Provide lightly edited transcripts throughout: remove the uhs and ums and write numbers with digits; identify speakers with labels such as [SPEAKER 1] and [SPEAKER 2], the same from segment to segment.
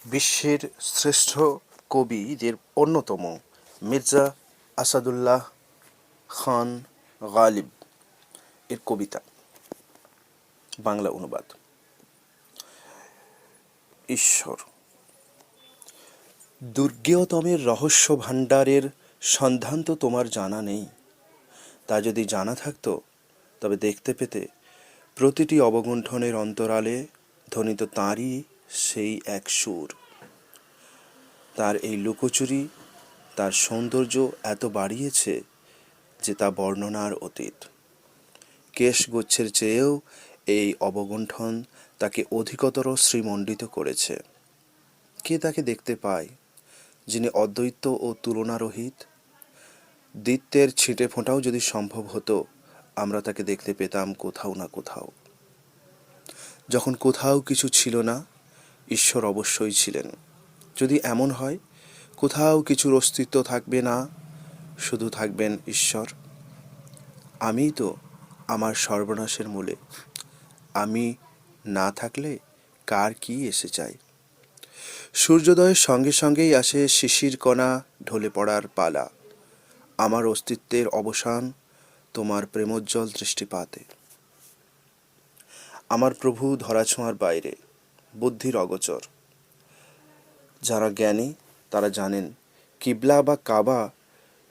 [SPEAKER 1] বিশ্বের শ্রেষ্ঠ কবিদের অন্যতম মির্জা আসাদুল্লাহ খান গালিব এর কবিতা বাংলা অনুবাদ। ঈশ্বর দুর্গেয়তমের রহস্য ভাণ্ডারের সন্ধান তো তোমার জানা নেই। তা যদি জানা থাকতো তবে দেখতে পেতে প্রতিটি অবগুণ্ঠনের অন্তরালে ধ্বনিত তাঁরই সেই এক সুর। তার এই লুকোচুরি তার সৌন্দর্য এত বাড়িয়েছে যে তা বর্ণনার অতীত। কেশগুচ্ছের চেয়েও এই অবগুণ্ঠন তাকে অধিকতর শ্রীমণ্ডিত করেছে। কে তাকে দেখতে পায়, যিনি অদ্বৈত ও তুলনারহিত? দ্বিত্বের ছিটে ফোঁটাও যদি সম্ভব হতো, আমরা তাকে দেখতে পেতাম কোথাও না কোথাও। যখন কোথাও কিছু ছিল না, ঈশ্বর অবশ্যই ছিলেন। যদি এমন হয় কোথাও কিছুর অস্তিত্ব থাকবে না, শুধু থাকবেন ঈশ্বর। আমিই তো আমার সর্বনাশের মূলে। আমি না থাকলে কার কি এসে যায়? সূর্যোদয়ের সঙ্গে সঙ্গেই আসে শিশির কণা ঢলে পড়ার পালা। আমার অস্তিত্বের অবসান তোমার প্রেমোজ্জ্বল দৃষ্টিপাতে। আমার প্রভু ধরাছোঁয়ার বাইরে, বুদ্ধির অগোচর। যারা জ্ঞানী তারা জানেন কিবলা বা কাবা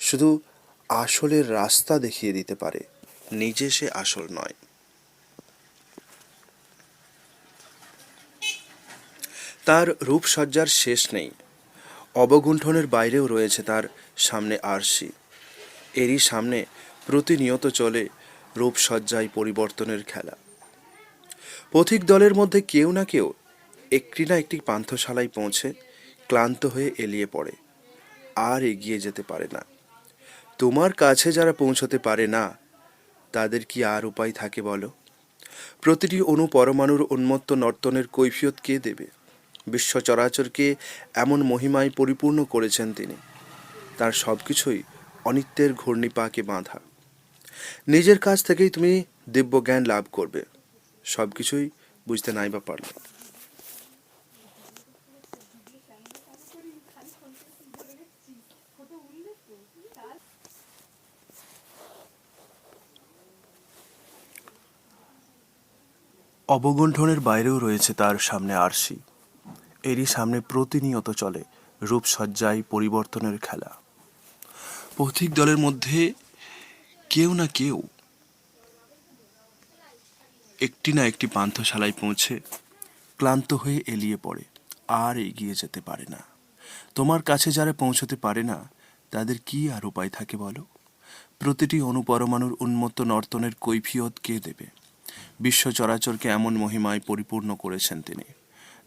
[SPEAKER 1] শুধু আসলের রাস্তা দেখিয়ে দিতে পারে, নিজে সে আসল নয়। তার রূপসজ্জার শেষ নেই। অবগুণ্ঠনের বাইরেও রয়েছে তার সামনে আরশি। এরই সামনে প্রতিনিয়ত চলে রূপসজ্জায় পরিবর্তনের খেলা। পথিক দলের মধ্যে কেউ না কেউ একটি না একটি পান্থশালায় পৌঁছে ক্লান্ত হয়ে এলিয়ে পড়ে, আর এগিয়ে যেতে পারে না। তোমার কাছে যারা পৌঁছতে পারে না, তাদের কি আর উপায় থাকে বলো? প্রতিটি অণু পরমাণুর উন্মত্ত নর্তনের কৈফিয়ত কে দেবে? বিশ্ব চরাচরকে এমন মহিমায় পরিপূর্ণ করেছেন তিনি। তার সব কিছুই অনিত্যের ঘূর্ণিপাকে বাঁধা। নিজের কাছ থেকেই তুমি দিব্য জ্ঞান লাভ করবে, সব কিছুই বুঝতে নাই বা পারলে। অবগুণ্ঠনের বাইরেও রয়েছে তার সামনে আরশি। এরই সামনে প্রতিনিয়ত চলে রূপসজ্জায় পরিবর্তনের খেলা। পথিক দলের মধ্যে কেউ না কেউ একটি না একটি পান্থশালায় পৌঁছে ক্লান্ত হয়ে এলিয়ে পড়ে, আর এগিয়ে যেতে পারে না। তোমার কাছে যারা পৌঁছতে পারে না, তাদের কি আর উপায় থাকে বলো? প্রতিটি অণুপরমাণুর উন্মত্ত নর্তনের কৈফিয়ত কে দেবে? বিশ্ব চরাচরকে এমন মহিমায় পরিপূর্ণ করেছেন তিনি।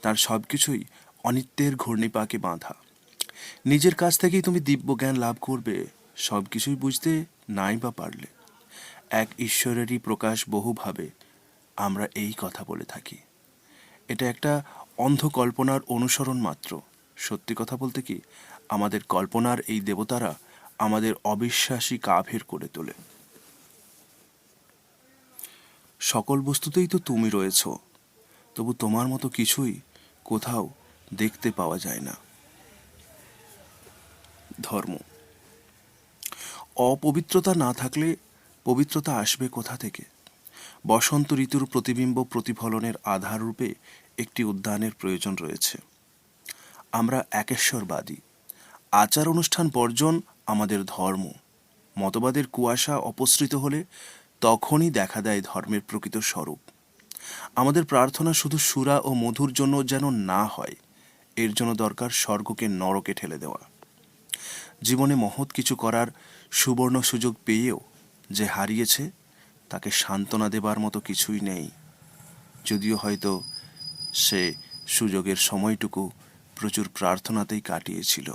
[SPEAKER 1] তার সব কিছুই অনিত্যের ঘূর্ণিপাকে বাঁধা। নিজের কাছ থেকেই তুমি দিব্য জ্ঞান লাভ করবে, সব কিছুই বুঝতে নাই বা পারলে। এক ঈশ্বরেরই প্রকাশ বহুভাবে আমরা এই কথা বলে থাকি। এটা একটা অন্ধ কল্পনার অনুসরণ মাত্র। সত্যি কথা বলতে কি, আমাদের কল্পনার এই দেবতারা আমাদের অবিশ্বাসী কাভের করে তোলে। সকল বস্তুতেই তো তুমি রয়েছ, তবু তোমার মতো কিছুই কোথাও দেখতে পাওয়া যায় না। ধর্ম। অপবিত্রতা না থাকলে পবিত্রতা আসবে কোথা থেকে? বসন্ত ঋতুর প্রতিবিম্ব প্রতিফলনের আধার রূপে একটি উদ্যানের প্রয়োজন রয়েছে। আমরা একেশ্বরবাদী। আচার অনুষ্ঠান বর্জন আমাদের ধর্ম। মতবাদের কুয়াশা অপসৃত হলে তখনই দেখা দেয় ধর্মের প্রকৃত স্বরূপ। আমাদের প্রার্থনা শুধু সুরা ও মধুর জন্য যেন না হয়, এর জন্য দরকার স্বর্গকে নরকে ঠেলে দেওয়া। জীবনে মহৎ কিছু করার সুবর্ণ সুযোগ পেয়েও যে হারিয়েছে, তাকে সান্ত্বনা দেবার মতো কিছুই নেই, যদিও হয়তো সে সুযোগের সময়টুকু প্রচুর প্রার্থনাতেই কাটিয়েছিল।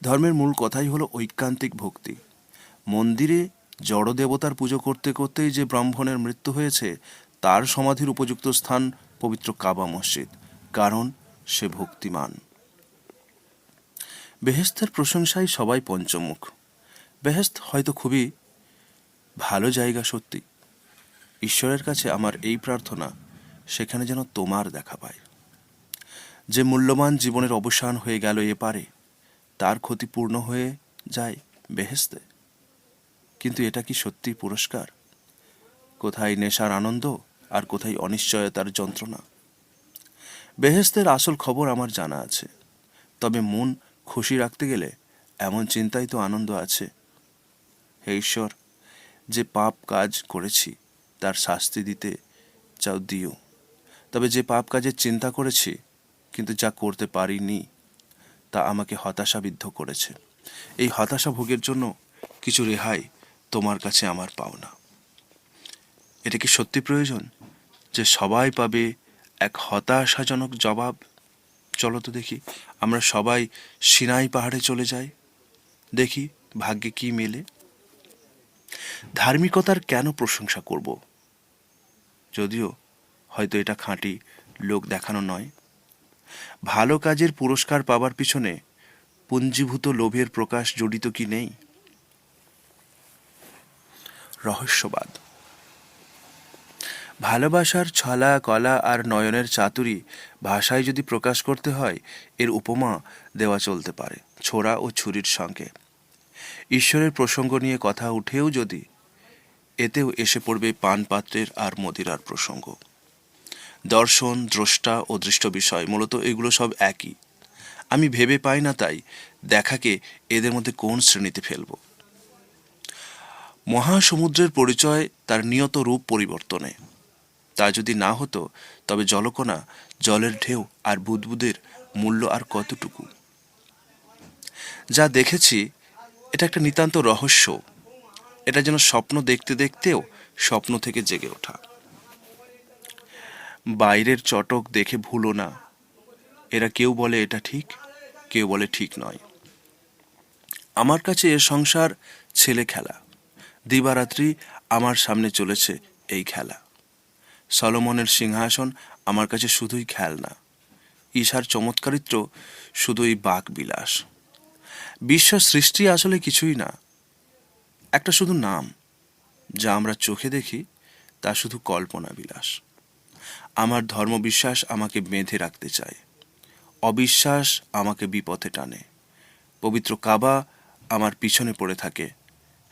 [SPEAKER 1] ধর্মের মূল কথাই হলো ঐকান্তিক ভক্তি। মন্দিরে জড় দেবতার পুজো করতে করতেই যে ব্রাহ্মণের মৃত্যু হয়েছে, তার সমাধির উপযুক্ত স্থান পবিত্র কাবা মসজিদ, কারণ সে ভক্তিমান। বেহেশতের প্রশংসায় সবাই পঞ্চমুখ। বেহেশত হয়তো খুবই ভালো জায়গা, সত্যি। ঈশ্বরের কাছে আমার এই প্রার্থনা, সেখানে যেন তোমার দেখা পায়। যে মূল্যবান জীবনের অবসান হয়ে গেল এপারে, তার ক্ষতিপূর্ণ হয়ে যায় বেহেশতে। কিন্তু এটা কি সত্যি পুরস্কার? কোথায় নেশার আনন্দ আর কোথায় অনিশ্চয়তার যন্ত্রণা? বেহেশতের আসল খবর আমার জানা আছে, তবে মন খুশি রাখতে গেলে এমন চিন্তাই তো আনন্দ আছে। হে ঈশ্বর, যে পাপ কাজ করেছি তার শাস্তি দিতে চাও দিও, তবে যে পাপ কাজের চিন্তা করেছি কিন্তু যা করতে পারিনি তা আমাকে হতাশাবিদ্ধ করেছে। এই হতাশা ভোগের জন্য কিছু রেহাই তোমার কাছে আমার পাওনা। এটা কি সত্যি প্রয়োজন যে সবাই পাবে এক হতাশাজনক জবাব? চলো তো দেখি আমরা সবাই সিনাই পাহাড়ে চলে যাই, দেখি ভাগ্যে কি মেলে। ধার্মিকতার কেন প্রশংসা করব, যদিও হয়তো এটা খাঁটি লোক দেখানো নয়। ভালো কাজের পুরস্কার পাবার পিছনে পুঞ্জীভূত লোভের প্রকাশ জড়িত কি নেই? রহস্যবাদ। ভালোবাসার ছলা কলা আর নয়নের চাতুরি ভাষায় যদি প্রকাশ করতে হয়, এর উপমা দেওয়া চলতে পারে ছোরা ও ছুরির সঙ্গে। ঈশ্বরের প্রসঙ্গ নিয়ে কথা উঠেও যদি, এতেও এসে পড়বে পানপাত্রের আর মদিরার প্রসঙ্গ। দর্শন, দ্রষ্টা ও দৃষ্ট বিষয় মূলত এগুলো সব একই। আমি ভেবে পাই না তাই দেখাকে এদের মধ্যে কোন শ্রেণীতে ফেলব। মহাসমুদ্রের পরিচয় তার নিয়ত রূপ পরিবর্তনে। তা যদি না হতো তবে জলকণা, জলের ঢেউ আর বুদবুদের মূল্য আর কতটুকু? যা দেখেছি এটা একটা নিতান্ত রহস্য। এটা যেন স্বপ্ন দেখতে দেখতেও স্বপ্ন থেকে জেগে ওঠা। বাইরের চটক দেখে ভুলো না, এরা কেউ বলে এটা ঠিক, কেউ বলে ঠিক নয়। আমার কাছে এ সংসার ছেলে খেলা। দিবারাত্রি আমার সামনে চলেছে এই খেলা। সলোমনের সিংহাসন আমার কাছে শুধুই খেলনা, ঈশার চমৎকারিত্ব শুধুই বাক বিলাস। বিশ্ব সৃষ্টি আসলে কিছুই না, একটা শুধু নাম। যা আমরা চোখে দেখি তা শুধু কল্পনা বিলাস। আমার ধর্মবিশ্বাস আমাকে বেঁধে রাখতে চায়, অবিশ্বাস আমাকে বিপথে টানে। পবিত্র কাবা আমার পিছনে পড়ে থাকে,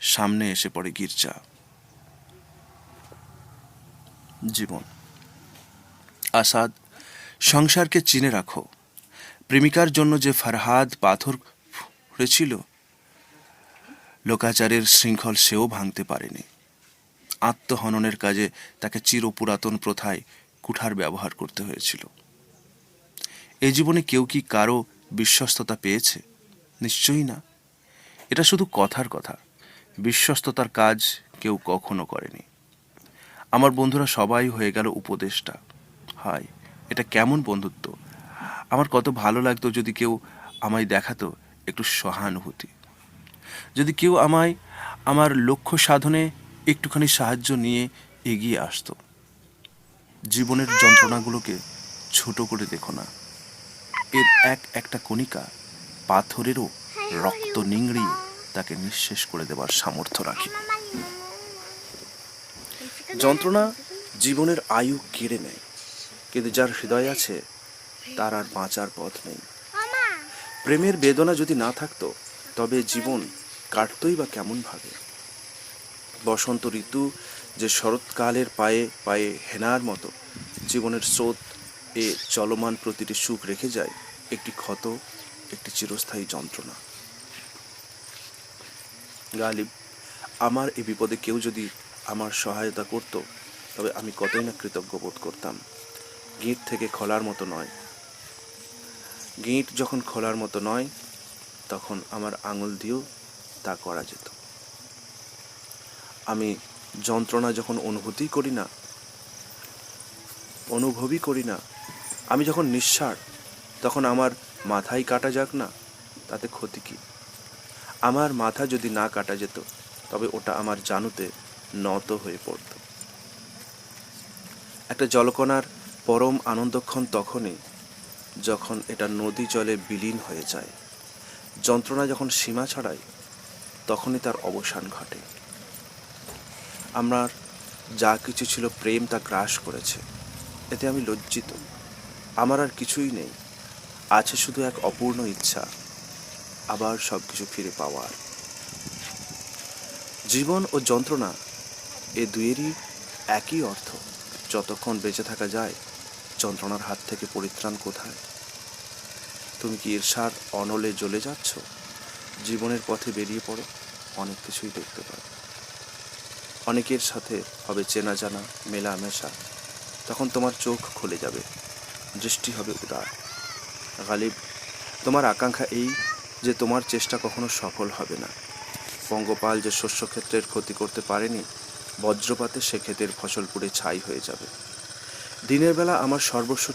[SPEAKER 1] সামনে এসে পড়ে গির্জা। জীবন। আসাদ, সংসারকে চিনে রাখো। প্রেমিকার জন্য যে ফারহাদ পাথর হয়েছিল, লোকাচারের শৃঙ্খল সেও ভাঙতে পারেনি। আত্মহননের কাজে তাকে চিরপুরাতন প্রথায় কুঠার ব্যবহার করতে হয়েছিল। এই জীবনে কেউ কি কারো বিশ্বস্ততা পেয়েছে? নিশ্চয়ই না। এটা শুধু কথার কথা। বিশ্বস্ততার কাজ কেউ কখনো করেনি। আমার বন্ধুরা সবাই হয়ে গেল উপদেষ্টা। হায়, এটা কেমন বন্ধুত্ব! আমার কত ভালো লাগতো যদি কেউ আমায় দেখাতো একটু সহানুভূতি, যদি কেউ আমায় আমার লক্ষ্য সাধনে একটুখানি সাহায্য নিয়ে এগিয়ে আসতো। জীবনের যন্ত্রণাগুলোকে ছোট করে দেখো না, এর এক একটা কণিকা পাথরেরও রক্ত নিংড়িয়ে তাকে নিঃশেষ করে দেবার সামর্থ্য রাখে। যন্ত্রণা জীবনের আয়ু কেড়ে নেয়, কিন্তু যার হৃদয় আছে তার আর বাঁচার পথ নেই। প্রেমের বেদনা যদি না থাকতো তবে জীবন কাটতই বা কেমন ভাবে? বসন্ত ঋতু যে শরৎকালের পায়ে পায়ে হেনার মতো জীবনের স্রোত এ চলমান প্রতিটি সুখ রেখে যায় একটি ক্ষত, একটি চিরস্থায়ী যন্ত্রণা। গালিব, আমার এই বিপদে কেউ যদি আমার সহায়তা করত তবে আমি কতই না কৃতজ্ঞ বোধ করতাম। গিঁট থেকে খোলার মতো নয়, গিঁট যখন খোলার মতো নয় তখন আমার আঙুল দিয়েও তা করা যেত। আমি যন্ত্রণা যখন অনুভবই করি না, আমি যখন নিঃসাড়, তখন আমার মাথায় কাটা যাক না, তাতে ক্ষতি কি? আমার মাথা যদি না কাটা যেত তবে ওটা আমার জানুতে নত হয়ে পড়ত। একটা জলকণার পরম আনন্দক্ষণ তখনই যখন এটা নদী জলে বিলীন হয়ে যায়। যন্ত্রণা যখন সীমা ছাড়ায় তখনই তার অবসান ঘটে। আমার যা কিছু ছিল প্রেম তা গ্রাস করেছে, এতে আমি লজ্জিত। আমার আর কিছুই নেই, আছে শুধু এক অপূর্ণ ইচ্ছা, আবার সব কিছু ফিরে পাওয়ার। জীবন ও যন্ত্রণা এ দুয়েরই একই অর্থ। যতক্ষণ বেঁচে থাকা যায়, যন্ত্রণার হাত থেকে পরিত্রাণ কোথায়? তুমি কি ঈর্ষার অনলে জ্বলে যাচ্ছ? জীবনের পথে বেরিয়ে পড়ো, অনেক কিছুই দেখতে পাবে। অনেকের সাথে হবে চেনা জানা, মেলামেশা। তখন তোমার চোখ খুলে যাবে, দৃষ্টি হবে উদার। গালিব, তোমার আকাঙ্ক্ষা এই যে তোমার চেষ্টা কখনো সফল হবে না। পঙ্গপাল যে শস্যক্ষেত্রের ক্ষতি করতে পারেনি, বজ্রপাতে সে ক্ষেতের ফসল পুড়ে ছাই হয়ে যাবে। দিনের বেলা আমার সর্বস্ব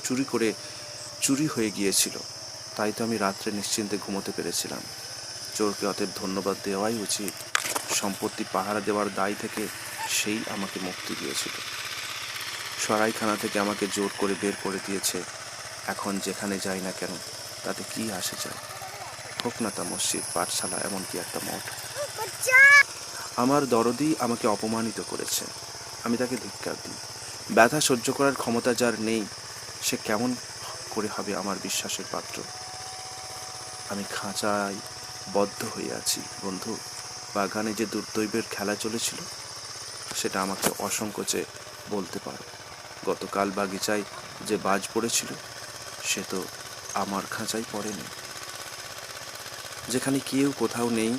[SPEAKER 1] চুরি হয়ে গিয়েছিল, তাই তো আমি রাত্রে নিশ্চিন্তে ঘুমোতে পেরেছিলাম। চোরকে অতএব ধন্যবাদ দেওয়াই উচিত। সম্পত্তি পাহারা দেওয়ার দায় থেকে সেই আমাকে মুক্তি দিয়েছিল। সরাইখানা থেকে আমাকে জোর করে বের করে দিয়েছে। এখন যেখানে যাই না কেন, তাতে কি আসে যায়? হোক না তা মসজিদ, পাঠশালা, এমনকি একটা মঠ। আমার দরদি আমাকে অপমানিত করেছে, আমি তাকে ধিক্কার দিই। ব্যথা সহ্য করার ক্ষমতা যার নেই, সে কেমন করে হবে আমার বিশ্বাসের পাত্র? আমি খাঁচায় বদ্ধ হয়ে আছি বন্ধু। বাগানে যে দুর্দৈবের খেলা চলেছিল, সেটা আমাকে অসংকোচে বলতে পারো। গতকাল বাগিচায় যে বাজ পড়েছিল, সে তো আমার খাঁচায় পড়েনি। যেখানে কেউ কোথাও নেই,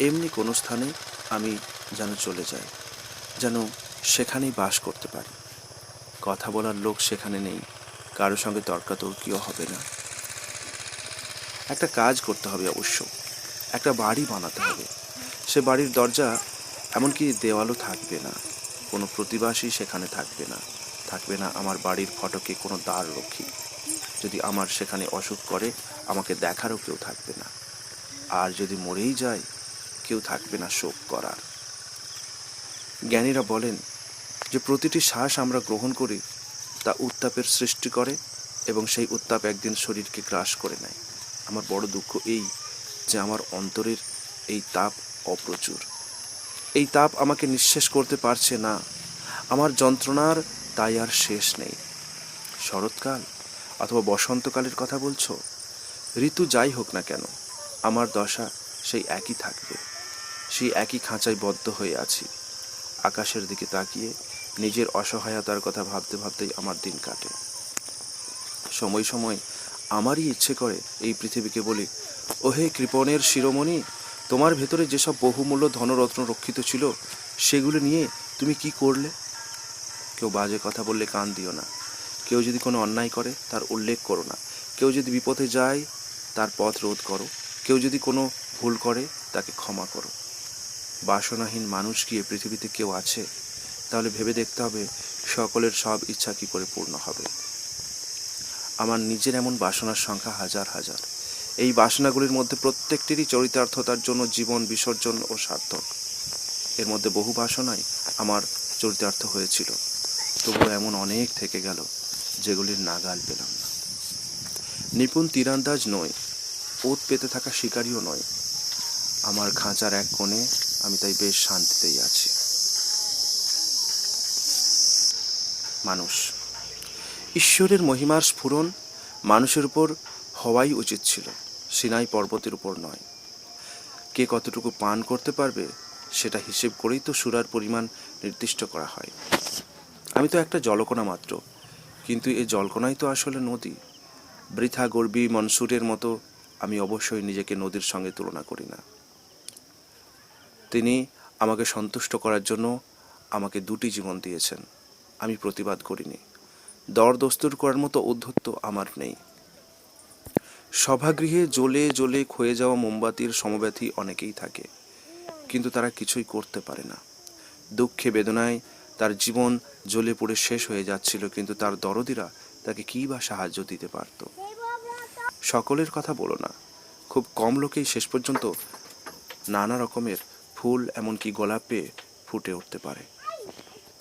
[SPEAKER 1] এমনি কোনো স্থানে আমি যেন চলে যাই, যেন সেখানেই বাস করতে পারি। কথা বলার লোক সেখানে নেই, কারোর সঙ্গে তর্কাতর্কিও হবে না। একটা কাজ করতে হবে অবশ্য, একটা বাড়ি বানাতে হবে। সে বাড়ির দরজা, এমনকি দেওয়ালও থাকবে না। কোনো প্রতিবাসী সেখানে থাকবে না। থাকবে না আমার বাড়ির ফটকে কোনো দ্বার রক্ষী। যদি আমার সেখানে অসুখ করে, আমাকে দেখারও কেউ থাকবে না। আর যদি মরেই যায়, কেউ থাকবে না শোক করার। জ্ঞানীরা বলেন যে প্রতিটি শ্বাস আমরা গ্রহণ করি, তা উত্তাপের সৃষ্টি করে এবং সেই উত্তাপ একদিন শরীরকে গ্রাস করে নেয়। আমার বড় দুঃখ এই যে আমার অন্তরের এই তাপ অপ্রচুর। এই তাপ আমাকে নিঃশেষ করতে পারছে না। আমার যন্ত্রণার তাই আর শেষ নেই। শরৎকাল অথবা বসন্তকালের কথা বলছো? ঋতু যাই হোক না কেন, আমার দশা সেই একই থাকবে। সেই একই খাঁচায় বদ্ধ হয়ে আছি। আকাশের দিকে তাকিয়ে নিজের অসহায়তার কথা ভাবতে ভাবতেই আমার দিন কাটে। সময় সময় আমারই ইচ্ছে করে এই পৃথিবীকে বলি, ওহে কৃপণের শিরোমণি, তোমার ভেতরে যেসব বহুমূল্য ধনরত্ন রক্ষিত ছিল, সেগুলো নিয়ে তুমি কি করলে? কেউ বাজে কথা বললে কান দিও না। কেউ যদি কোনো অন্যায় করে, তার উল্লেখ করো না। কেউ যদি বিপথে যায়, তার পথ রোধ করো। কেউ যদি কোনো ভুল করে, তাকে ক্ষমা করো। বাসনাহীন মানুষ কি এ পৃথিবীতে কেউ আছে? তাহলে ভেবে দেখতে হবে সকলের সব ইচ্ছা কি করে পূর্ণ হবে। আমার নিজের এমন বাসনার সংখ্যা হাজার হাজার। এই বাসনাগুলির মধ্যে প্রত্যেকটিরই চরিতার্থতার জন্য জীবন বিসর্জন ও সার্থক। এর মধ্যে বহু বাসনাই আমার চরিতার্থ হয়েছিল, তবুও এমন অনেক থেকে গেল যেগুলির নাগাল পেলাম না। নিপুণ তীরান্দাজ নই, ওত পেতে থাকা শিকারীও নয়। আমার খাঁচার এক কোণে আমি তাই বেশ শান্তিতেই আছি। মানুষ, ঈশ্বরের মহিমার স্ফুরণ মানুষের উপর হওয়াই উচিত ছিল, সিনাই পর্বতের উপর নয়। কে কতটুকু পান করতে পারবে, সেটা হিসেব করেই তো সুরার পরিমাণ নির্দিষ্ট করা হয়। আমি তো একটা জলকণা মাত্র, কিন্তু এই জলকণাই তো আসলে নদী। বৃথা গর্বী মনসুরের মতো আমি অবশ্যই নিজেকে নদীর সঙ্গে তুলনা করি না। তিনি আমাকে সন্তুষ্ট করার জন্য আমাকে দুটি জীবন দিয়েছেন। আমি প্রতিবাদ করিনি। দরদস্তুর করার মতো ঔদ্ধত্য আমার নেই। সভাগৃহে জ্বলে জ্বলে ক্ষয়ে যাওয়া মোমবাতির সমব্যথী অনেকেই থাকে, কিন্তু তারা কিছুই করতে পারে না। দুঃখে বেদনায় তার জীবন জ্বলে পুড়ে শেষ হয়ে যাচ্ছিল, কিন্তু তার দরদিরা তাকে কী বা সাহায্য দিতে পারত? সকলের কথা বলো না, খুব কম লোকেই শেষ পর্যন্ত নানা রকমের ফুল, এমনকি গোলাপ পেয়ে ফুটে উঠতে পারে।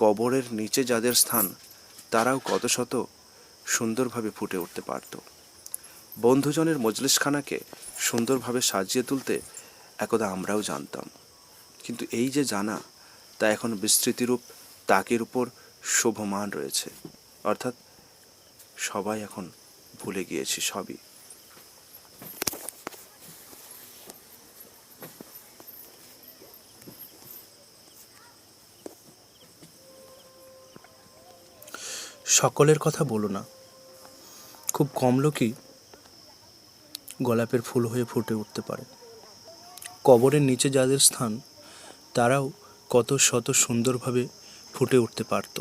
[SPEAKER 1] কবরের নিচে যাদের স্থান, তারাও কত শত সুন্দরভাবে ফুটে উঠতে পারত। বন্ধুজনের মজলিসখানাকে সুন্দরভাবে সাজিয়ে তুলতে একদা আমরাও জানতাম, কিন্তু এই যে জানা, তা এখন বিস্তৃতিরূপ তাকের উপর শোভমান রয়েছে। অর্থাৎ সবাই এখন ভুলে গিয়েছি সবই। সকলের কথা বলো না, খুব কম লোকই গোলাপের ফুল হয়ে ফুটে উঠতে পারে। কবরের নিচে যাদের স্থান, তারাও কত শত সুন্দরভাবে ফুটে উঠতে পারত।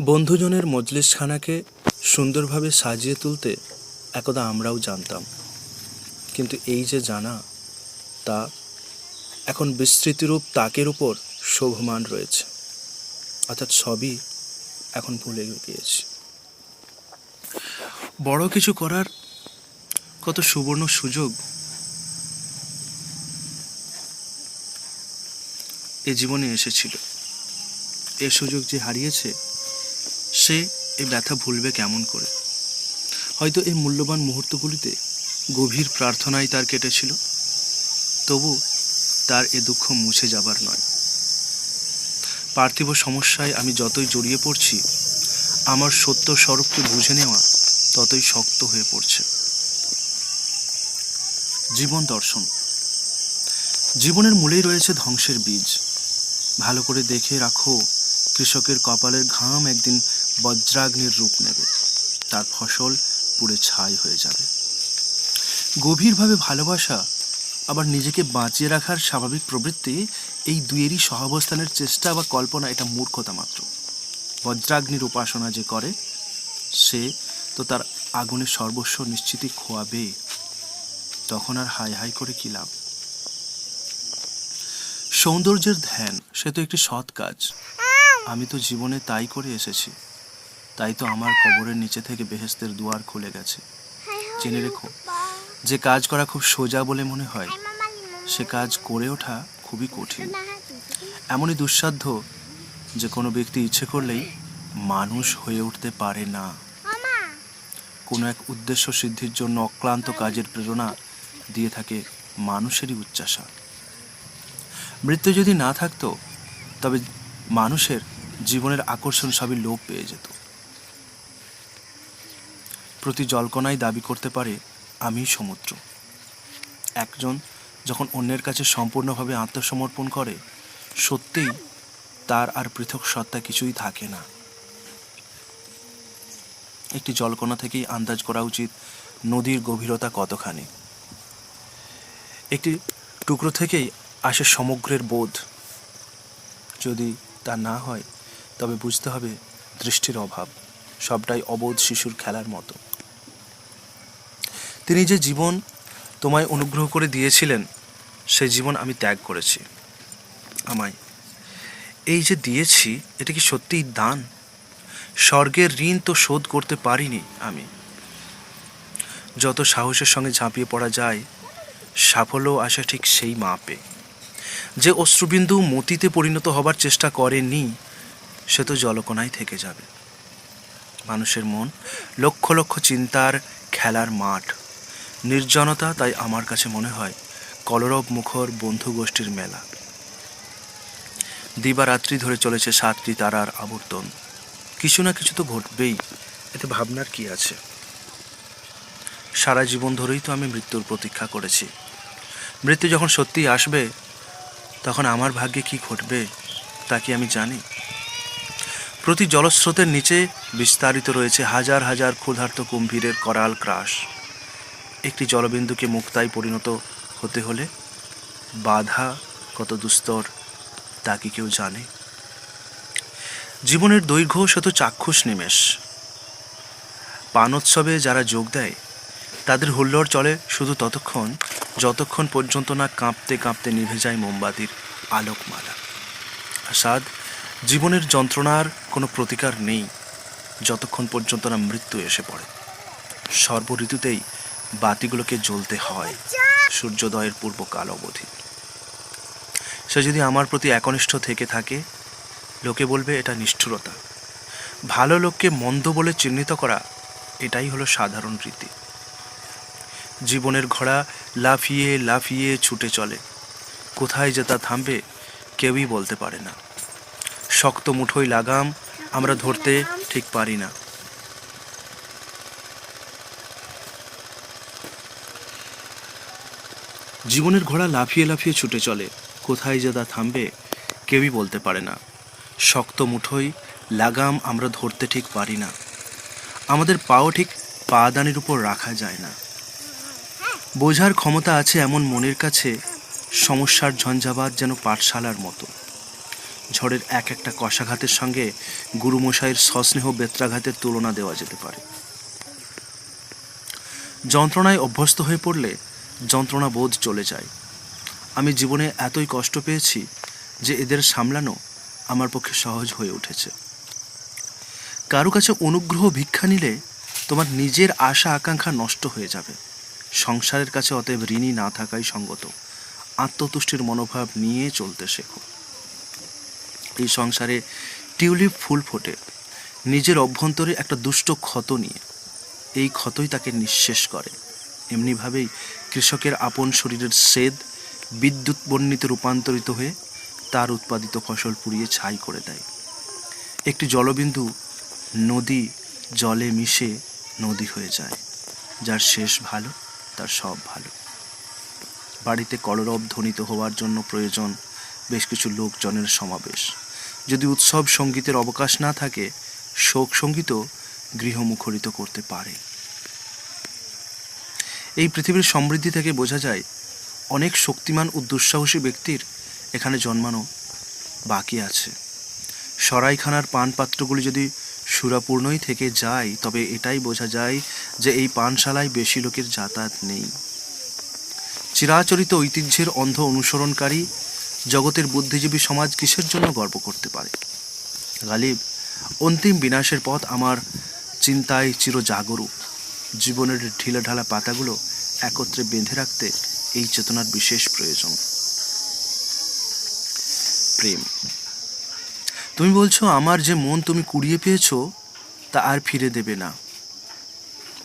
[SPEAKER 1] বন্ধুজনের মজলিসখানাকে সুন্দরভাবে সাজিয়ে তুলতে একদা আমরাও জানতাম, কিন্তু এই যে জানা, তা এখন বিস্তৃতিরূপ তাকের উপর শোভমান রয়েছে, অর্থাৎ সবই এখন ভুলে গিয়েছি। বড় কিছু করার কত সুবর্ণ সুযোগ এ জীবনে এসেছিল। এ সুযোগ যে হারিয়েছে, সে এ ব্যথা ভুলবে কেমন করে? হয়তো এই মূল্যবান মুহূর্তগুলিতে গভীর প্রার্থনাই তার কেটেছিল, তবু তার এ দুঃখ মুছে যাবার নয়। পার্থিব সমস্যায় আমি যতই জড়িয়ে পড়ছি, আমার সত্য স্বরূপকে বুঝে নেওয়া ততই শক্ত হয়ে পড়ছে। জীবন দর্শন। জীবনের মূলেই রয়েছে ধ্বংসের বীজ। ভালো করে দেখে রাখো, কৃষকের কপালের ঘাম একদিন বজ্রাগ্নির রূপ নেবে, তার ফসল পুড়ে ছাই হয়ে যাবে। গভীরভাবে ভালোবাসা আবার নিজেকে বাঁচিয়ে রাখার স্বাভাবিক প্রবৃত্তি, এই দুয়েরই সহাবস্থানের চেষ্টা বা কল্পনা, এটা মূর্খতা মাত্র। বজ্রাগ্নির উপাসনা যে করে, সে তো তার আগুনের সর্বস্ব নিশ্চিতই খোয়াবে, তখন আর হাই হাই করে কি লাভ? সৌন্দর্যের ধ্যান, সে তো একটি সৎ কাজ। আমি তো জীবনে তাই করে এসেছি, তাই তো আমার কবরের নিচে থেকে বেহেশতের দুয়ার খুলে গেছে। জেনে রেখো, যে কাজ করা খুব সোজা বলে মনে হয়, সে কাজ করে ওঠা খুবই কঠিন। এমনই দুঃসাধ্য যে কোনো ব্যক্তি ইচ্ছে করলেই মানুষ হয়ে উঠতে পারে না। কোনো এক উদ্দেশ্য সিদ্ধির জন্য অক্লান্ত কাজের প্রেরণা দিয়ে থাকে মানুষেরই উচ্চাসা। মৃত্যু যদি না থাকতো, তবে মানুষের জীবনের আকর্ষণ সবই লোপ পেয়ে যেত। প্রতি জলকণাই দাবি করতে পারে আমিই সমুদ্র। একজন যখন অন্যের কাছে সম্পূর্ণভাবে আত্মসমর্পণ করে, সত্যিই তার আর পৃথক সত্তা কিছুই থাকে না। একটি জলকণা থেকেই আন্দাজ করা উচিত নদীর গভীরতা কতখানি। একটি টুকরো থেকেই আসে সমগ্রের বোধ। যদি তা না হয়, তবে বুঝতে হবে দৃষ্টির অভাব, সবটাই অবোধ শিশুর খেলার মতো। তিনি যে জীবন তোমায় অনুগ্রহ করে দিয়েছিলেন, সেই জীবন আমি ত্যাগ করেছি। আমায় এই যে দিয়েছি, এটা কি সত্যিই দান? স্বর্গের ঋণ তো শোধ করতে পারিনি আমি। যত সাহসের সঙ্গে ঝাঁপিয়ে পড়া যায়, সাফল্য আসে ঠিক সেই মাপে। যে অশ্রুবিন্দু মতিতে পরিণত হবার চেষ্টা করেনি, সে তো জলকণায় থেকে যাবে। মানুষের মন লক্ষ লক্ষ চিন্তার খেলার মাঠ। নির্জনতা তাই আমার কাছে মনে হয় কলরব মুখর বন্ধু গোষ্ঠীর মেলা। দিবারাত্রি ধরে চলেছে 7টি তারার আবর্তন। কিছু না কিছু তো ঘটবেই, এতে ভাবনার কি আছে? সারা জীবন ধরেই তো আমি মৃত্যুর প্রতীক্ষা করেছি। মৃত্যু যখন সত্যিই আসবে, তখন আমার ভাগ্যে কি ঘটবে তা কি আমি জানি? প্রতি জলস্রোতের নিচে বিস্তারিত রয়েছে হাজার হাজার ক্ষুধার্ত কুম্ভীরের করাল ক্রাশ। একটি জলবিন্দুকে মুক্তায় পরিণত হতে হলে বাধা কত দুস্তর, তা কি কেউ জানে? জীবনের দৈর্ঘ্য শত চাক্ষুষ নিমেষ। পানোৎসবে যারা যোগ দেয়, তাদের হুল্লোড় চলে শুধু ততক্ষণ, যতক্ষণ পর্যন্ত না কাঁপতে কাঁপতে নিভে যায় মোমবাতির আলোকমালা। আসাদ, জীবনের যন্ত্রণার কোনো প্রতিকার নেই যতক্ষণ পর্যন্ত না মৃত্যু এসে পড়ে। সর্ব ঋতুতেই বাতিগুলোকে জ্বলতে হয়, সূর্যোদয়ের পূর্বকাল অবধি। সে যদি আমার প্রতি একনিষ্ঠ থেকে থাকে, লোকে বলবে এটা নিষ্ঠুরতা। ভালো লোককে মন্দ বলে চিহ্নিত করা, এটাই হলো সাধারণ রীতি। জীবনের ঘোড়া লাফিয়ে লাফিয়ে ছুটে চলে, কোথায় যে তা থামবে কেউই বলতে পারে না। শক্ত মুঠোয় লাগাম আমরা ধরতে ঠিক পারি না। জীবনের ঘোড়া লাফিয়ে লাফিয়ে ছুটে চলে, কোথায় যে তা থামবে কেউই বলতে পারে না। শক্ত মুঠোয় লাগাম আমরা ধরতে ঠিক পারি না, আমাদের পাও ঠিক পাদানির উপর রাখা যায় না। বোঝার ক্ষমতা আছে এমন মনের কাছে সমস্যার ঝঞ্ঝাবাত যেন পাঠশালার মতো। ঝড়ের এক একটা কষাঘাতের সঙ্গে গুরুমশাইয়ের সস্নেহ বেত্রাঘাতের তুলনা দেওয়া যেতে পারে। যন্ত্রণায় অভ্যস্ত হয়ে পড়লে যন্ত্রণা বোধ চলে যায়। আমি জীবনে এতই কষ্ট পেয়েছি যে এদের সামলানো আমার পক্ষে সহজ হয়ে উঠেছে। কারো কাছে অনুগ্রহ ভিক্ষা নিলে তোমার নিজের আশা আকাঙ্ক্ষা নষ্ট হয়ে যাবে। সংসারের কাছে অতএব ঋণী না থাকাই সঙ্গত। আত্মতুষ্টির মনোভাব নিয়ে চলতে শেখো। এই সংসারে টিউলিপ ফুল ফোটে নিজের অভ্যন্তরে একটা দুষ্ট ক্ষত নিয়ে। এই ক্ষতই তাকে নিঃশেষ করে। এমনিভাবেই কৃষকের আপন শরীরের সেদ বিদ্যুৎ বর্ণিতে রূপান্তরিত হয়ে তার উৎপাদিত ফসল পুড়িয়ে ছাই করে দেয়। একটি জলবিন্দু নদী জলে মিশে নদী হয়ে যায়। যার শেষ ভালো তার সব ভালো। বাড়িতে কলরব ধ্বনিত হওয়ার জন্য প্রয়োজন বেশ কিছু লোকজনের সমাবেশ। যদি উৎসব সঙ্গীতের অবকাশ না থাকে, শোক সঙ্গীতও গৃহমুখরিত করতে পারে। এই পৃথিবীর সমৃদ্ধি থেকে বোঝা যায় অনেক শক্তিমান ও দুঃসাহসী ব্যক্তির এখানে জন্মানো বাকি আছে। সরাইখানার পানপাত্রগুলি যদি সুরাপূর্ণই থেকে যায়, তবে এটাই বোঝা যায় যে এই পানশালায় বেশি লোকের যাতায়াত নেই। চিরাচরিত ঐতিহ্যের অন্ধ অনুসরণকারী জগতের বুদ্ধিজীবী সমাজ কিসের জন্য গর্ব করতে পারে? গালিব, অন্তিম বিনাশের পথ আমার চিন্তায় চিরজাগরূক। জীবনের ঢিলেঢালা পাতাগুলো একত্রে বেঁধে রাখতে এই চেতনার বিশেষ প্রয়োজন। প্রেম। তুমি বলছো আমার যে মন তুমি কুড়িয়ে পেয়েছো তা আর ফিরে দেবে না।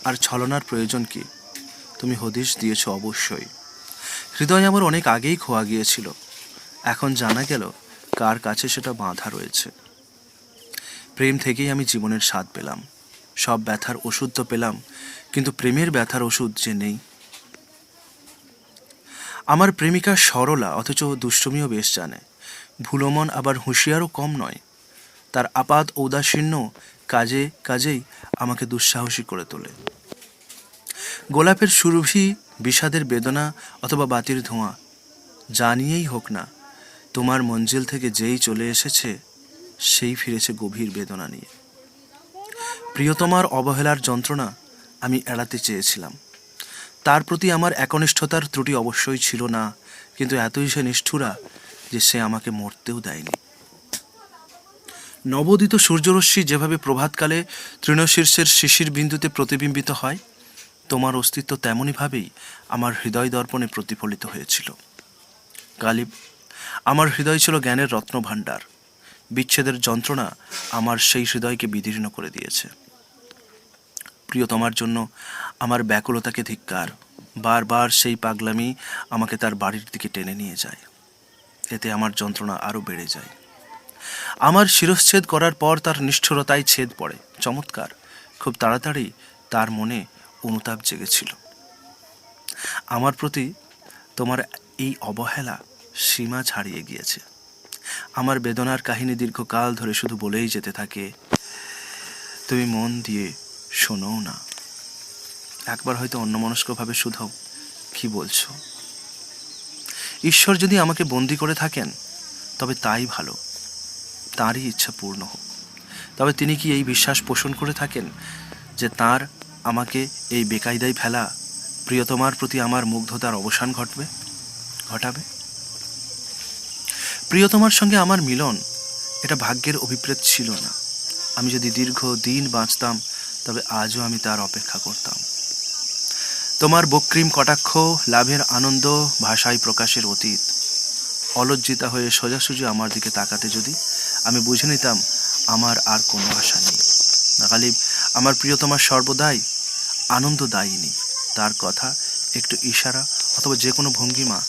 [SPEAKER 1] আর ছলনার প্রয়োজন কি? তুমি হদিশ দিয়েছ অবশ্যই। হৃদয় আমার অনেক আগেই খোয়া গিয়েছিল। এখন জানা গেল কার কাছে সেটা বাঁধা রয়েছে। প্রেম থেকেই আমি জীবনের স্বাদ পেলাম। সব ব্যথার ওষুধ তো পেলাম, কিন্তু প্রেমের ব্যথার ওষুধ যে নেই। আমার প্রেমিকা সরলা, অথচ দুষ্টুমিও বেশ জানে। ভুলমন আবার হুঁশিয়ারও কম নয়। তার আপাত ঔদাসীন্য কাজে কাজেই আমাকে দুঃসাহসী করে তোলে। গোলাপের সুরভি, বিষাদের বেদনা অথবা বাতির ধোঁয়া, যা নিয়েই হোক না, তোমার মঞ্জিল থেকে যেই চলে এসেছে সেই ফিরেছে গভীর বেদনা নিয়ে। প্রিয়তমার অবহেলার যন্ত্রণা আমি এড়াতে চেয়েছিলাম। তার প্রতি আমার একনিষ্ঠতার ত্রুটি অবশ্যই ছিল না, কিন্তু এতই সে নিষ্ঠুরা যে সে আমাকে মরতেও দেয়নি। নবোদিত সূর্যরশ্মি যেভাবে প্রভাতকালে তৃণশীর্ষের শিশির বিন্দুতে প্রতিবিম্বিত হয়, তোমার অস্তিত্ব তেমনইভাবেই আমার হৃদয় দর্পণে প্রতিফলিত হয়েছিল। গালিব, আমার হৃদয় ছিল জ্ঞানের রত্নভাণ্ডার। বিচ্ছেদের যন্ত্রণা আমার সেই হৃদয়কে বিদীর্ণ করে দিয়েছে। প্রিয়তমার জন্য আমার ব্যাকুলতাকে ধিক্কার। বারবার সেই পাগলামি আমাকে তার বাড়ির দিকে টেনে নিয়ে যায়। এতে আমার যন্ত্রণা আরও বেড়ে যায়। আমার শিরশ্ছেদ করার পর তার নিষ্ঠুরতায় ছেদ পড়ে। চমৎকার, খুব তাড়াতাড়ি তার মনে অনুতাপ জেগেছিল। আমার প্রতি তোমার এই অবহেলা সীমা ছাড়িয়ে গিয়েছে। আমার বেদনার কাহিনী দীর্ঘকাল ধরে শুধু বলেই যেতে থাকে, তুমি মন দিয়ে শোনো না। একবার হয়তো অন্যমনস্কভাবে শুধাও, কি বলছো? ঈশ্বর যদি আমাকে বন্দি করে থাকেন তবে তাই ভালো, তাঁরই ইচ্ছা পূর্ণ হোক। তবে তিনি কি এই বিশ্বাস পোষণ করে থাকেন যে তাঁর আমাকে এই বেকায়দায় ফেলা প্রিয়তমার প্রতি আমার মুগ্ধতার অবসান ঘটাবে? প্রিয়তমার সঙ্গে আমার মিলন এটা ভাগ্যের অভিপ্রেত ছিল না। আমি যদি দীর্ঘ দিন বাঁচতাম তবে আজও আমি তার অপেক্ষা করতাম। তোমার বক্রিম কটাক্ষ, লাভের আনন্দ ভাষায় প্রকাশের অতীত। অলজ্জিতা হয়ে সোজাসুজি আমার দিকে তাকাতে যদি, আমি বুঝে নিতাম আমার আর কোনো আশা নেই। গালিব, আমার প্রিয়তমার সর্বদাই আনন্দদায়িনী। তার কথা, একটু ইশারা অথবা যে কোনো ভঙ্গিমা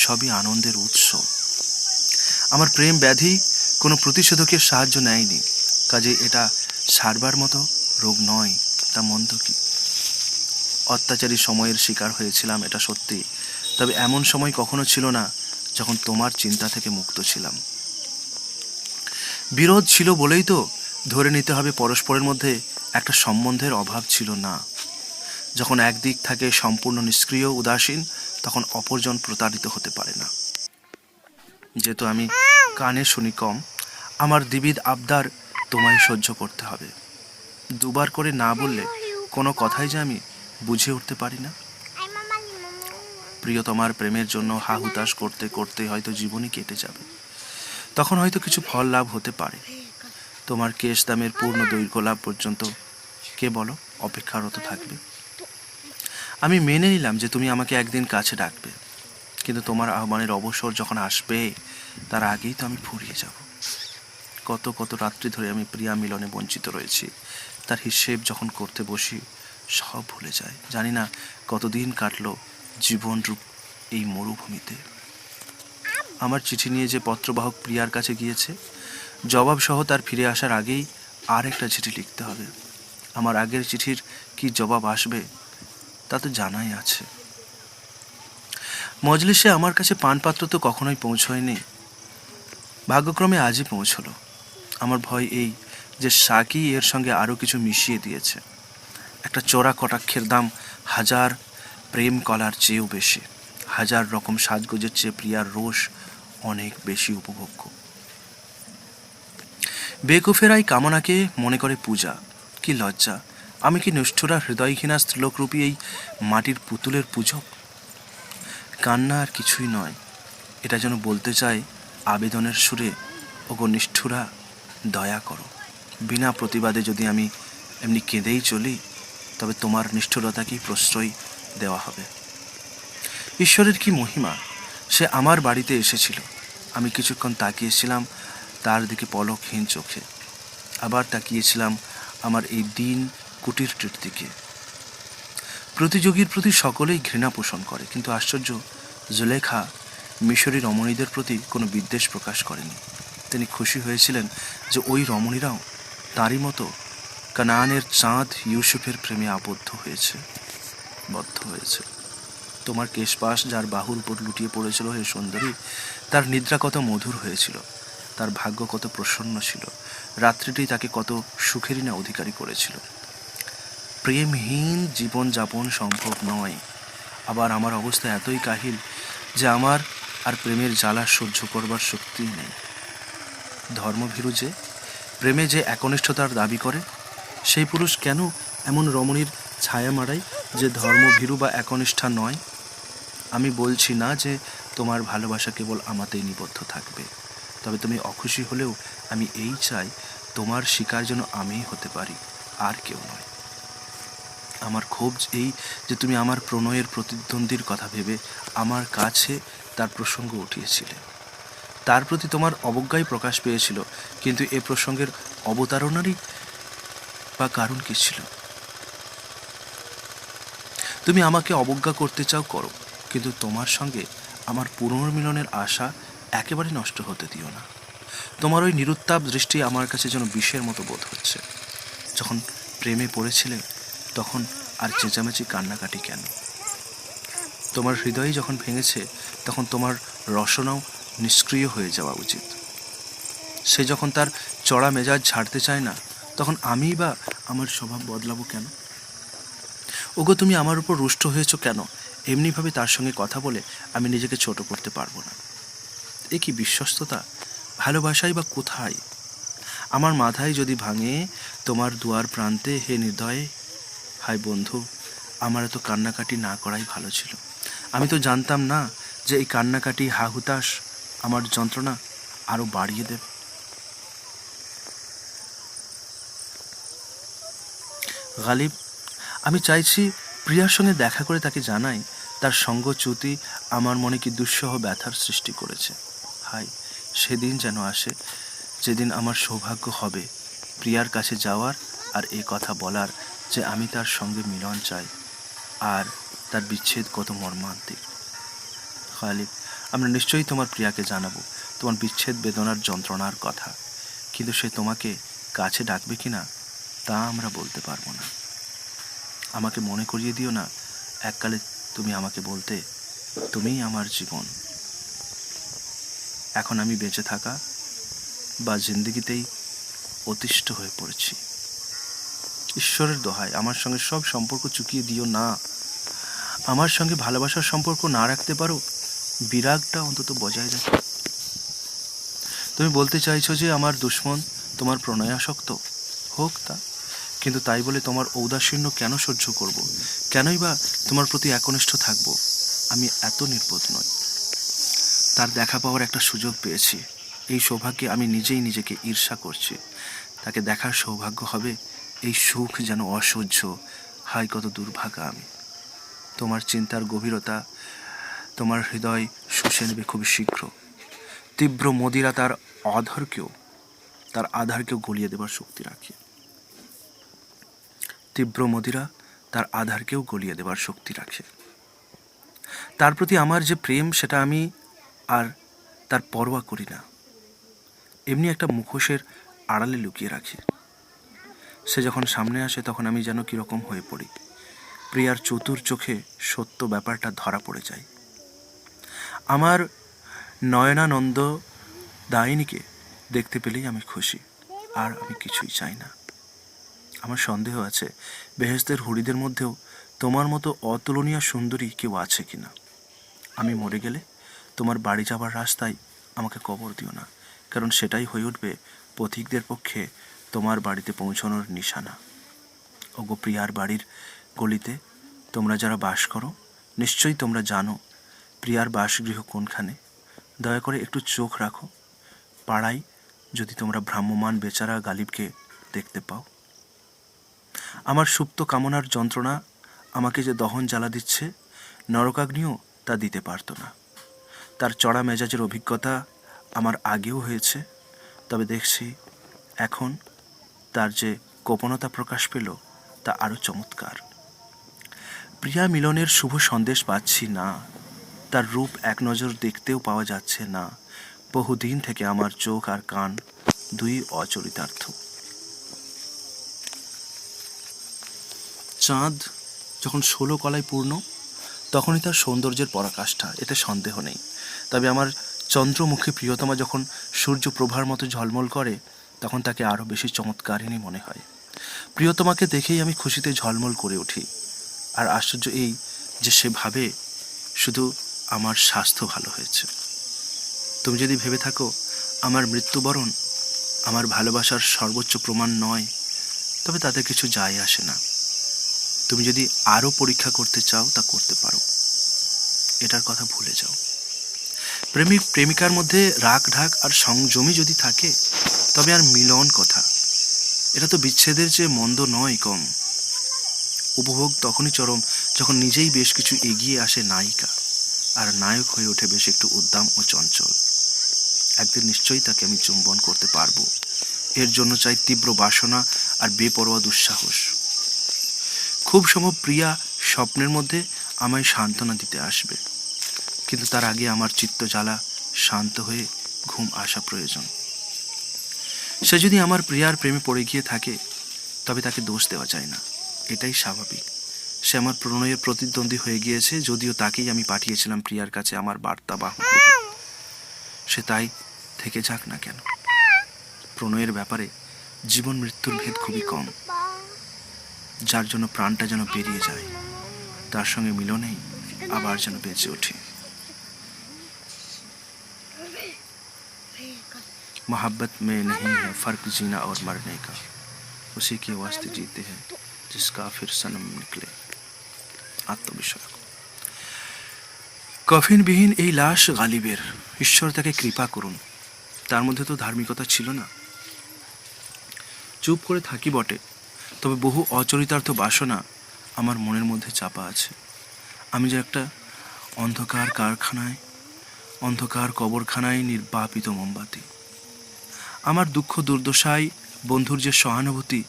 [SPEAKER 1] সবই আনন্দের উৎস। আমার প্রেম ব্যাধি কোনো প্রতিষেধকের সাহায্য নেয়নি, কাজে এটা সারবার মতো রোগ নয়। তা মন্দ কি? অত্যাচারী সময়ের শিকার হয়েছিলাম, এটা সত্যি। তবে এমন সময় কখনো ছিল না যখন তোমার চিন্তা থেকে মুক্ত ছিলাম। বিরোধ ছিল বলেই তো ধরে নিতে হবে পরস্পরের মধ্যে একটা সম্বন্ধের অভাব ছিল না। যখন একদিক থাকে সম্পূর্ণ নিষ্ক্রিয় উদাসীন, তখন অপরজন প্রতারিত হতে পারে না। যেহেতু আমি কানে শুনি কম, আমার দ্বিবিধ আবদার তোমায় সহ্য করতে হবে। দুবার করে না বললে কোনো কথাই যে আমি বুঝে উঠতে পারি না। প্রিয়তমার প্রেমের জন্য হা হুতাশ করতে করতে হয়তো জীবনই কেটে যাবে। তখন হয়তো কিছু ফল লাভ হতে পারে। তোমার কেশ দামের পূর্ণ দৈর্ঘ্য লাভ পর্যন্ত কে বলো অপেক্ষারত থাকবে? আমি মেনে নিলাম যে তুমি আমাকে একদিন কাছে ডাকবে, কিন্তু তোমার আহ্বানের অবসর যখন আসবে তার আগেই তো আমি ফুরিয়ে যাব। কত কত রাত্রি ধরে আমি প্রিয়া মিলনে বঞ্চিত রয়েছি। তার হিসেব যখন করতে বসি সব ভুলে যায়। জানি না কতদিন কাটলো জীবনরূপ এই মরুভূমিতে। আমার চিঠি নিয়ে যে পত্রবাহক প্রিয়ার কাছে গিয়েছে, জবাব সহ তার ফিরে আসার আগেই আর একটা চিঠি লিখতে হবে। আমার আগের চিঠির কি জবাব আসবে তা তো জানাই আছে। মজলিসে আমার কাছে পানপাত্র তো কখনোই পৌঁছয়নি, ভাগ্যক্রমে আজই পৌঁছলো। আমার ভয় এই যে সাকি এর সঙ্গে আরও কিছু মিশিয়ে দিয়েছে। একটা চোরা কটাক্ষের দাম হাজার প্রেম কলার চেয়েও বেশি। হাজার রকম সাজগোজের চেয়ে প্রিয়ার রোষ অনেক বেশি উপভোগ্য। বেকুফেরাই কামনাকে মনে করে পূজা। কি লজ্জা! আমি কি নিষ্ঠুরা হৃদয়হীনা স্ত্রীলোকরূপী এই মাটির পুতুলের পূজক? কান্না আর কিছুই নয়, এটা যেন বলতে চায় আবেদনের সুরে, ওগো নিষ্ঠুরা, দয়া করো। বিনা প্রতিবাদে যদি আমি এমনি কেঁদেই চলি, তবে তোমার নিষ্ঠুরতাকেই প্রশ্রয় দেওয়া হবে। ঈশ্বরের কি মহিমা! সে আমার বাড়িতে এসেছিল। আমি কিছুক্ষণ তাকিয়েছিলাম তার দিকে পলকহীন চোখে, আবার তাকিয়েছিলাম আমার এই দিন কুটিরটির দিকে। প্রতিযোগীর প্রতি সকলেই ঘৃণা পোষণ করে, কিন্তু আশ্চর্য, জুলেখা মিশরী রমণীদের প্রতি কোনো বিদ্বেষ প্রকাশ করেনি। তিনি খুশি হয়েছিলেন যে ওই রমণীরাও তাঁরই মতো কানানের চাঁদ ইউসুফের প্রেমে বদ্ধ হয়েছে। তোমার কেশপাশ যার বাহুর উপর লুটিয়ে পড়েছিল হে সুন্দরী, তার নিদ্রা কত মধুর হয়েছিল, তার ভাগ্য কত প্রসন্ন ছিল। রাত্রিটি তাকে কত সুখেরই না অধিকারী করেছিল। প্রেমহীন জীবন যাপন সম্ভব নয়। আবার আমার অবস্থা এতই কাহিল যে আমার আর প্রেমের জ্বালা সহ্য করবার শক্তিই নেই। ধর্মভীরু যে প্রেমে যে একনিষ্ঠতার দাবি করে, সেই পুরুষ কেন এমন রমণীর ছায়া মারায় যে ধর্মভীরু বা একনিষ্ঠা নয়? আমি বলছি না যে তোমার ভালোবাসা কেবল আমাতেই নিবদ্ধ থাকবে, তবে তুমি অখুশি হলেও আমি এই চাই তোমার শিকার যেন আমিই হতে পারি, আর কেউ নয়। আমার ক্ষোভ এই যে তুমি আমার প্রণয়ের প্রতিদ্বন্দ্বীর কথা ভেবে আমার কাছে তার প্রসঙ্গ উঠিয়েছিলে। তার প্রতি তোমার অবজ্ঞাই প্রকাশ পেয়েছিল, কিন্তু এ প্রসঙ্গের অবতারণারই বা কারণ কি ছিল? তুমি আমাকে অবজ্ঞা করতে চাও করো, কিন্তু তোমার সঙ্গে আমার পুনর্মিলনের আশা একেবারে নষ্ট হতে দিও না। তোমার ওই নিরুত্তাপ দৃষ্টি আমার কাছে যেন বিষের মতো বোধ হচ্ছে। যখন প্রেমে পড়েছিলে তখন আর চেঁচামেচি কান্নাকাটি কেন? তোমার হৃদয় যখন ভেঙেছে তখন তোমার রসনাও নিষ্ক্রিয় হয়ে যাওয়া উচিত। সে যখন তার চড়া মেজাজ ছাড়তে চায় না, তখন আমিই বা আমার স্বভাব বদলাবো কেন? ওগো, তুমি আমার উপর রুষ্ট হয়েছ কেন? এমনিভাবে তার সঙ্গে কথা বলে আমি নিজেকে ছোট করতে পারবো না। এ কি বিশ্বস্ততা? ভালোবাসাই বা কোথায়? আমার মাথায় যদি ভাঙে তোমার দুয়ার প্রান্তে হে হৃদয়ে, হায় বন্ধু, আমার এত কান্নাকাটি না করাই ভালো ছিল। আমি তো জানতাম না যে এই কান্নাকাটি হা হুতাশ আমার যন্ত্রণা আরো বাড়িয়ে দেবে। গালিব, আমি চাইছি প্রিয়ার সঙ্গে দেখা করে তাকে জানাই তার সঙ্গচ্যুতি আমার মনে কি দুঃসহ ব্যথার সৃষ্টি করেছে। হায়, সেদিন যেন আসে যেদিন আমার সৌভাগ্য হবে প্রিয়ার কাছে যাওয়ার আর এ কথা বলার যে আমি তার সঙ্গে মিলন চাই, আর তার বিচ্ছেদ কত মর্মান্তিক। গালিব, আমরা নিশ্চয়ই তোমার প্রিয়াকে জানাবো তোমার বিচ্ছেদ বেদনার যন্ত্রণার কথা, কিন্তু সে তোমাকে কাছে ডাকবে কিনা তা আমরা বলতে পারবো না। আমাকে মনে করিয়ে দিও না, এককালে তুমি আমাকে বলতে তুমিই আমার জীবন। এখন আমি বেঁচে থাকা বা জিন্দগিতেই অতিষ্ঠ হয়ে পড়েছি। ঈশ্বরের দোহাই, আমার সঙ্গে সব সম্পর্ক চুকিয়ে দিও না। আমার সঙ্গে ভালোবাসার সম্পর্ক না রাখতে পারো, বিরাগটা অন্তত বজায় রাখো। তুমি বলতে চাইছো যে আমার দুশ্মন তোমার প্রণয়াসক্ত, হোক তা, কিন্তু তাই বলে তোমার ঔদাসীন্য কেন সহ্য করব? কেনই বা তোমার প্রতি একনিষ্ঠ থাকব? আমি এত নির্বোধ নই। তার দেখা পাওয়ার একটা সুযোগ পেয়েছি। এই সৌভাগ্যে আমি নিজেই নিজেকে ঈর্ষা করছি। তাকে দেখার সৌভাগ্য হবে, এই সুখ যেন অসহ্য। হায় কত দুর্ভাগা আমি। তোমার চিন্তার গভীরতা তোমার হৃদয় শুষে নেবে খুবই শীঘ্র। তীব্র মদিরা তার আধারকেও গলিয়ে দেবার শক্তি রাখে। তীব্র মদিরা তার আধারকেও গলিয়ে দেবার শক্তি রাখে। তার প্রতি আমার যে প্রেম, সেটা আমি আর তার পরোয়া করি না। এমনি একটা মুখোশের আড়ালে লুকিয়ে রাখি। সে যখন সামনে আসে তখন আমি যেন কীরকম হয়ে পড়ি। প্রিয়ার চতুর চোখে সত্য ব্যাপারটা ধরা পড়ে যায়। আমার নয়নানন্দ দায়িনীকে দেখতে পেলেই আমি খুশি, আর আমি কিছুই চাই না। আমার সন্দেহ আছে বেহেশতের হুরিদের মধ্যেও তোমার মতো অতুলনীয় সুন্দরী কেউ আছে কিনা। আমি মরে গেলে তোমার বাড়ি যাবার রাস্তায় আমাকে কবর দিও না, কারণ সেটাই হয়ে উঠবে পথিকদের পক্ষে তোমার বাড়িতে পৌঁছানোর নিশানা। ওগো প্রিয়ার বাড়ির গলিতে তোমরা যারা বাস করো, নিশ্চয়ই তোমরা জানো প্রিয়ার বাসগৃহ কোনখানে। দয়া করে একটু চোখ রাখো। পাড়ায় যদি তোমরা ভ্রাম্যমান বেচারা গালিবকে দেখতে পাও। আমার সুপ্ত কামনার যন্ত্রণা আমাকে যে দহন জ্বালা দিচ্ছে, নরকাগ্নিও তা দিতে পারত না। তার চড়া মেজাজের অভিজ্ঞতা আমার আগেও হয়েছে, তবে দেখছি এখন তার যে গোপনতা প্রকাশ পেল তা আরও চমৎকার। প্রিয়া মিলনের শুভ সন্দেশ পাচ্ছি না। তার রূপ এক নজর দেখতেও পাওয়া যাচ্ছে না। বহুদিন থেকে আমার চোখ আর কান দুই অচরিতার্থ। চাঁদ যখন 16 কলায় পূর্ণ, তখনই তার সৌন্দর্যের পরাকাষ্ঠা, এতে সন্দেহ নেই। তবে আমার চন্দ্রমুখী প্রিয়তমা যখন সূর্যপ্রভার মতো ঝলমল করে, তখন তাকে আরও বেশি চমৎকারিণী মনে হয়। প্রিয়তমাকে দেখেই আমি খুশিতে ঝলমল করে উঠি। আর আশ্চর্য এই যে সে ভাবে শুধু আমার স্বাস্থ্য ভালো হয়েছে। তুমি যদি ভেবে থাকো আমার মৃত্যুবরণ আমার ভালোবাসার সর্বোচ্চ প্রমাণ নয়, তবে তাতে কিছু যায় আসে না। তুমি যদি আরও পরীক্ষা করতে চাও তা করতে পারো, এটার কথা ভুলে যাও। প্রেমিক প্রেমিকার মধ্যে রাগ ঢাক আর সংযমী যদি থাকে, তবে আর মিলন কথা, এটা তো বিচ্ছেদের চেয়ে মন্দ নয় কম। উপভোগ তখনই চরম যখন নিজেই বেশ কিছু এগিয়ে আসে নায়িকা, আর নায়ক হয়ে ওঠে বেশ একটু উদ্দাম ও চঞ্চল। একদিন নিশ্চয়ই তাকে আমি চুম্বন করতে পারবো। এর জন্য চাই তীব্র বাসনা আর বেপরোয়া দুঃসাহস। খুব সম্ভব প্রিয়া স্বপ্নের মধ্যে আমায় সান্ত্বনা দিতে আসবে, কিন্তু তার আগে আমার চিত্ত জ্বালা শান্ত হয়ে ঘুম আসা প্রয়োজন। সে যদি আমার প্রিয়ার প্রেমে পড়ে গিয়ে থাকে, তবে তাকে দোষ দেওয়া যায় না, এটাই স্বাভাবিক। সে আমার প্রণয়ের প্রতিদ্বন্দ্বী হয়ে গিয়েছে, যদিও তাকেই আমি পাঠিয়েছিলাম প্রিয়ার কাছে আমার বার্তা বাহক রূপে। সে তাই থেকে যাক না কেন। প্রণয়ের ব্যাপারে জীবন মৃত্যুর ভেদ খুবই কম। যার জন্য প্রাণটা যেন বেরিয়ে যায়, তার সঙ্গে মিলনেই আবার যেন বেঁচে ওঠে। मोहब्बत में नहीं है फर्क जीना और मरने का, उसी के वास्ते जीते हैं जिसका फिर सनम निकले। আত্মবিশ্বাস। কফিনবিহীন এই লাশ গালিবের, ঈশ্বর তাকে কৃপা করুন। তার মধ্যে তো ধার্মিকতা ছিল না। চুপ করে থাকি বটে, তবে বহু অচরিতার্থ বাসনা আমার মনের মধ্যে চাপা আছে। আমি যে একটা অন্ধকার কবরখানায় নির্বাপিত মোমবাতি। আমার দুঃখ দুর্দশায় বন্ধুর যে সহানুভূতি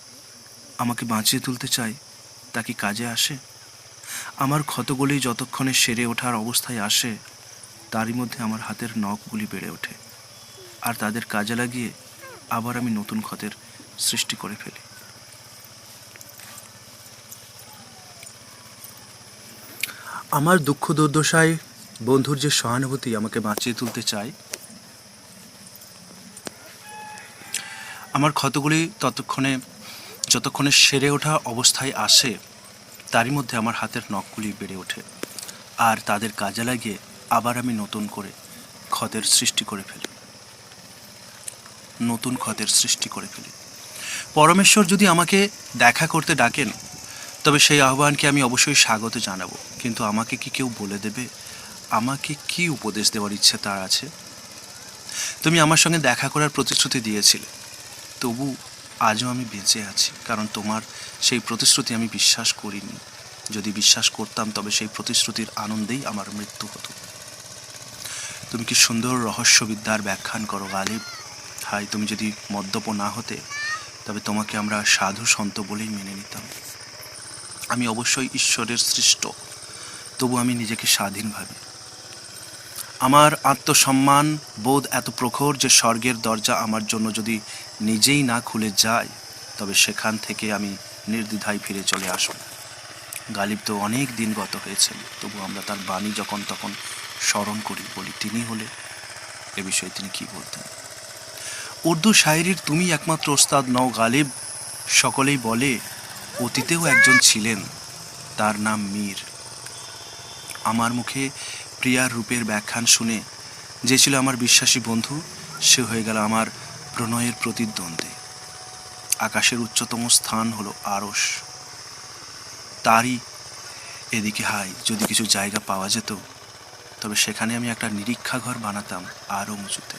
[SPEAKER 1] আমাকে বাঁচিয়ে তুলতে চায়, তা কি কাজে আসে? আমার ক্ষতগুলি যতক্ষণে সেরে ওঠার অবস্থায় আসে, তারই মধ্যে আমার হাতের নখগুলি বেড়ে ওঠে, আর তাদের কাজে লাগিয়ে আবার আমি নতুন ক্ষতের সৃষ্টি করে ফেলি। আমার দুঃখ দুর্দশায় বন্ধুর যে সহানুভূতি আমাকে বাঁচিয়ে তুলতে চায়,
[SPEAKER 2] আমার ক্ষতগুলি যতক্ষণে সেরে ওঠা অবস্থায় আসে, তারই মধ্যে আমার হাতের নখগুলি বেড়ে ওঠে, আর তাদের কাজে লাগিয়ে আবার আমি নতুন ক্ষতের সৃষ্টি করে ফেলি। পরমেশ্বর যদি আমাকে দেখা করতে ডাকেন, তবে সেই আহ্বানকে আমি অবশ্যই স্বাগত জানাবো। কিন্তু আমাকে কি কেউ বলে দেবে আমাকে কি উপদেশ দেওয়ার ইচ্ছে তার আছে? তুমি আমার সঙ্গে দেখা করার প্রতিশ্রুতি দিয়েছিলে, তবু আজও আমি বেঁচে আছি, কারণ তোমার সেই প্রতিশ্রুতি আমি বিশ্বাস করিনি। যদি বিশ্বাস করতাম, তবে সেই প্রতিশ্রুতির আনন্দেই আমার মৃত্যু হতো। তুমি কি সুন্দর রহস্যবিদ্যার ব্যাখ্যান করো গালিব। হাই, তুমি যদি মদ্যপ না হতে, তবে তোমাকে আমরা সাধু সন্ত বলেই মেনে নিতাম। আমি অবশ্যই ঈশ্বরের সৃষ্ট, তবু আমি নিজেকে স্বাধীন ভাবি। আমার আত্মসম্মান বোধ এত প্রখর যে স্বর্গের দরজা আমার জন্য যদি নিজেই না খুলে যায়, তবে সেখান থেকে আমি নির্দ্বিধায় ফিরে চলে আসব। গালিব তো অনেক দিন গত হয়েছেন, তবু আমরা তার বাণী যখন তখন স্মরণ করি, বলি তিনি হলে এ বিষয়ে তিনি কি বলতেন। উর্দু শায়েরির তুমি একমাত্র ওস্তাদ নও গালিব। সকলেই বলে অতীতেও একজন ছিলেন, তার নাম মীর। আমার মুখে প্রিয়ার রূপের ব্যাখ্যান শুনে যে ছিল আমার বিশ্বাসী বন্ধু, সে হয়ে গেল আমার প্রণয়ের প্রতিদ্বন্দ্বী। আকাশের উচ্চতম স্থান হলো আরশ, তারই এদিকে হাই যদি কিছু জায়গা পাওয়া যেত, তবে সেখানে আমি একটা নিরীক্ষাঘর বানাতাম আরও উঁচুতে।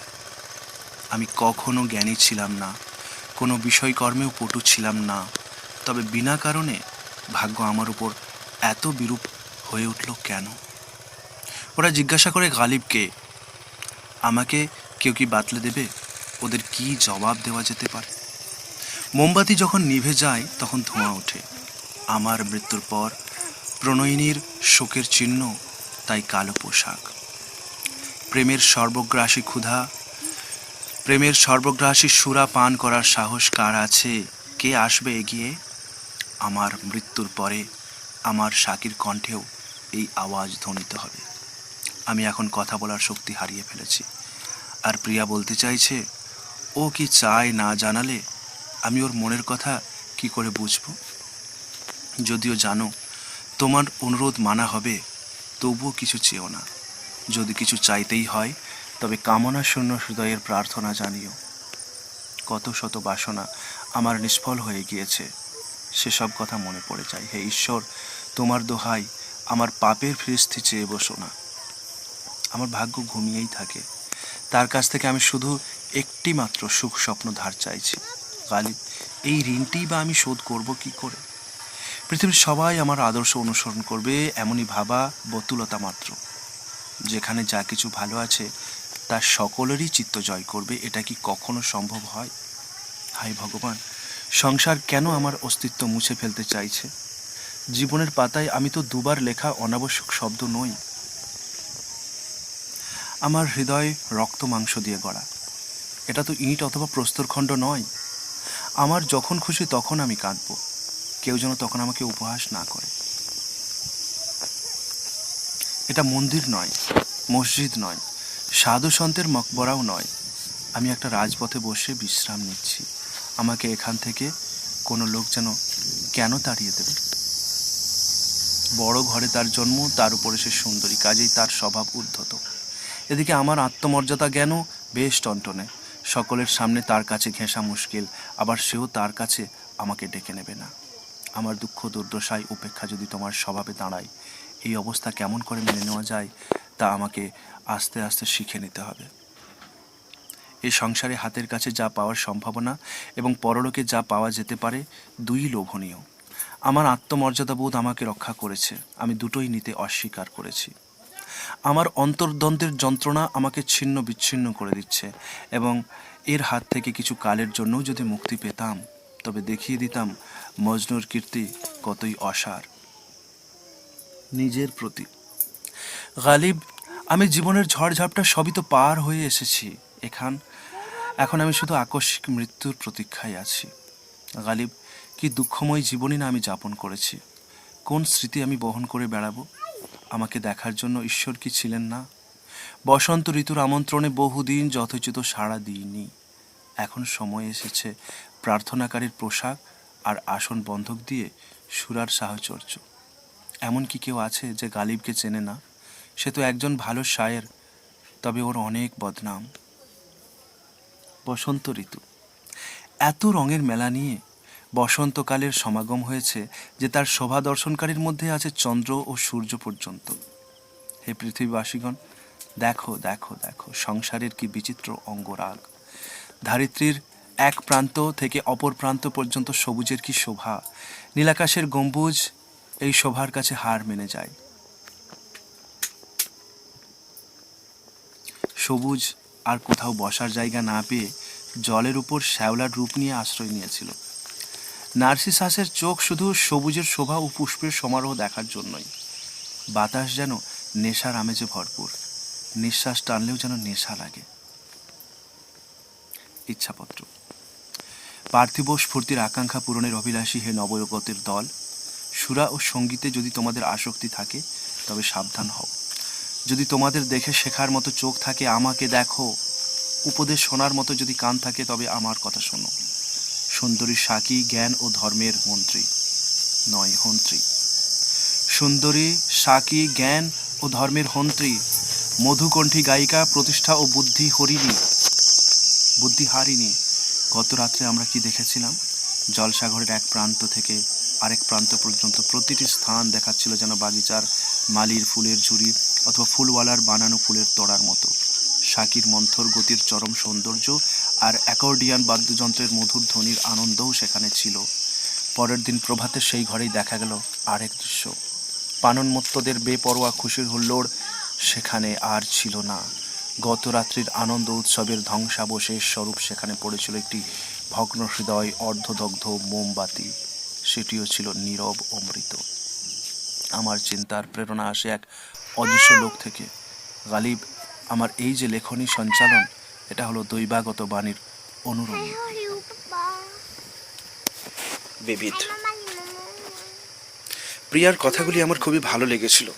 [SPEAKER 2] আমি কখনো জ্ঞানী ছিলাম না, কোনো বিষয়কর্মেও পটু ছিলাম না, তবে বিনা কারণে ভাগ্য আমার উপর এত বিরূপ হয়ে উঠল কেন? ওরা জিজ্ঞাসা করে গালিবকে, আমাকে কেউ কি বাতলে দেবে? ওদের কি জবাব দেওয়া যেতে পারে? মোমবাতি যখন নিভে যায় তখন ধোঁয়া ওঠে। আমার মৃত্যুর পর প্রণয়িনীর শোকের চিহ্ন তাই কালো পোশাক। প্রেমের সর্বগ্রাসী সুরা পান করার সাহস কার আছে? কে আসবে এগিয়ে? আমার মৃত্যুর পরে আমার সাকির কণ্ঠেও এই আওয়াজ ধ্বনিত হবে, আমি এখন কথা বলার শক্তি হারিয়ে ফেলেছি। আর প্রিয়া বলতে চাইছে, ও কি চায় না জানালে আমি ওর মনের কথা কি করে বুঝব? যদিও জানো তোমার অনুরোধ মানা হবে, তবুও কিছু চেও না। যদি কিছু চাইতেই হয়, তবে কামনা শূন্য হৃদয়ের প্রার্থনা জানিও। কত শত বাসনা আমার নিষ্ফল হয়ে গিয়েছে, সেসব কথা মনে পড়ে যায়। হে ঈশ্বর, তোমার দোহাই, আমার পাপের ফিরিস্তি চেয়ে বসো না। আমার ভাগ্য ঘুমিয়েই থাকে, তার কাছ থেকে আমি শুধু একটি মাত্র সুখ স্বপ্ন ধার চাইছি। গালিব, এই ঋণটিই বা আমি শোধ করব কি করে? পৃথিবীর সবাই আমার আদর্শ অনুসরণ করবে এমনই ভাবা বতুলতা মাত্র। যেখানে যা কিছু ভালো আছে তার সকলেরই চিত্ত জয় করবে, এটা কি কখনো সম্ভব হয়? হায় ভগবান, সংসার কেন আমার অস্তিত্ব মুছে ফেলতে চাইছে? জীবনের পাতায় আমি তো দুবার লেখা অনাবশ্যক শব্দ নই। আমার হৃদয় রক্ত মাংস দিয়ে গড়া, এটা তো ইট অথবা প্রস্তরখণ্ড নয়। আমার যখন খুশি তখন আমি কাঁদব, কেউ যেন তখন আমাকে উপহাস না করে। এটা মন্দির নয়, মসজিদ নয়, সাধু সন্তের মকবরাও নয়। আমি একটা রাজপথে বসে বিশ্রাম নিচ্ছি, আমাকে এখান থেকে কোনো লোক যেন কেন তাড়িয়ে দেবে? বড় ঘরে তার জন্ম, তার উপরে সে সুন্দরী, কাজেই তার স্বভাব উদ্ধত। এদিকে আমার আত্মমর্যাদা জ্ঞানও বেশ টনটনে, সকলের সামনে তার কাছে ঘেঁষা মুশকিল, আবার সেও তার কাছে আমাকে ডেকে নেবে না। আমার দুঃখ দুর্দশায় উপেক্ষা যদি তোমার স্বভাবে দাঁড়ায়, এই অবস্থা কেমন করে মেনে নেওয়া যায় তা আমাকে আস্তে আস্তে শিখে নিতে হবে। এই সংসারে হাতের কাছে যা পাওয়ার সম্ভাবনা এবং পরলোকে যা পাওয়া যেতে পারে, দুই লোভনীয়। আমার আত্মমর্যাদাবোধ আমাকে রক্ষা করেছে, আমি দুটোই নিতে অস্বীকার করেছি। আমার অন্তর্দ্বন্দ্বের যন্ত্রণা আমাকে ছিন্ন বিচ্ছিন্ন করে দিচ্ছে, এবং এর হাত থেকে কিছু কালের জন্যও যদি মুক্তি পেতাম, তবে দেখিয়ে দিতাম মজনুর কীর্তি কতই অসার। নিজের প্রতি গালিব, আমি জীবনের ঝড়ঝাপটা সবই তো পার হয়ে এসেছি। এখন আমি শুধু আকস্মিক মৃত্যুর প্রতীক্ষায় আছি। গালিব, কি দুঃখময় জীবনই না আমি যাপন করেছি। কোন স্মৃতি আমি বহন করে বেড়াবো? আমাকে দেখার জন্য ঈশ্বর কি ছিলেন না? বসন্ত ঋতুর আমন্ত্রণে বহুদিন যথোচিত সাড়া দিইনি। এখন সময় এসেছে প্রার্থনাকারীর পোশাক আর আসন বন্ধক দিয়ে সুরার সাহচর্য। এমন কি কেউ আছে যে গালিবকে চেনে না? সে তো একজন ভালো শায়ের, তবে ওর অনেক বদনাম। বসন্ত ঋতু, এত রঙের মেলা নিয়ে বসন্তকালের সমাগম হয়েছে যে তার শোভা দর্শনকারীর মধ্যে আছে চন্দ্র ও সূর্য পর্যন্ত। হে পৃথিবীবাসীগণ, দেখো দেখো দেখো সংসারের কি বিচিত্র অঙ্গরাগ। ধারিত্রীর এক প্রান্ত থেকে অপর প্রান্ত পর্যন্ত সবুজের কি শোভা। নীলাকাশের গম্বুজ এই শোভার কাছে হার মেনে যায়। সবুজ আর কোথাও বসার জায়গা না পেয়ে জলের উপর শ্যাওলার রূপ নিয়ে আশ্রয় নিয়েছিল। নার্সিসাসের চোখ শুধু সবুজের শোভা ও পুষ্পের সমারোহ দেখার জন্যই। বাতাস যেন নেশার আমেজে ভরপুর, নিঃশ্বাস টানলেও যেন নেশা লাগে। ইচ্ছাপত্র, পার্থিব স্ফূর্তির আকাঙ্ক্ষা পূরণের অভিলাষী হে নবযুগতের দল, সুরা ও সঙ্গীতে যদি তোমাদের আসক্তি থাকে তবে সাবধান হও। যদি তোমাদের দেখে শেখার মতো চোখ থাকে আমাকে দেখো, উপদেশ শোনার মতো যদি কান থাকে তবে আমার কথা শোনো। সুন্দরী সাকি জ্ঞান ও ধর্মের মন্ত্রী নয় হন্ত্রী। সুন্দরী সাকি জ্ঞান ও ধর্মের হন্ত্রী, মধুকণ্ঠী গায়িকা, প্রতিষ্ঠা ও বুদ্ধিহারিণী। গত রাত্রে আমরা কি দেখেছিলাম? জলসাগরের এক প্রান্ত থেকে আরেক প্রান্ত পর্যন্ত প্রতিটি স্থান দেখাচ্ছিল যেন বাগিচার মালির ফুলের ঝুড়ি অথবা ফুলওয়ালার বানানো ফুলের তোড়ার মতো। সাকির মন্থর গতির চরম সৌন্দর্য আর অ্যাকর্ডিয়ান বাদ্যযন্ত্রের মধুর ধ্বনির আনন্দও সেখানে ছিল। পরের দিন প্রভাতে সেই ঘরেই দেখা গেল আরেক দৃশ্য। পানন্মত্তদের বেপরোয়া খুশির হুল্লোড় সেখানে আর ছিল না। গত রাত্রির আনন্দ উৎসবের ধ্বংসাবশেষ স্বরূপ সেখানে পড়েছিল একটি ভগ্ন হৃদয় অর্ধদগ্ধ মোমবাতি। সেটিও ছিল নীরব অমৃত। আমার চিন্তার প্রেরণা আসে এক অদৃশ্য লোক থেকে। গালিব, আমার এই যে লেখনী সঞ্চালন, এটা হলো দৈবাগত বাণীর অনুরণী।
[SPEAKER 1] বিবিধ। প্রিয়ার কথাগুলি আমার খুবই ভালো লেগেছিল,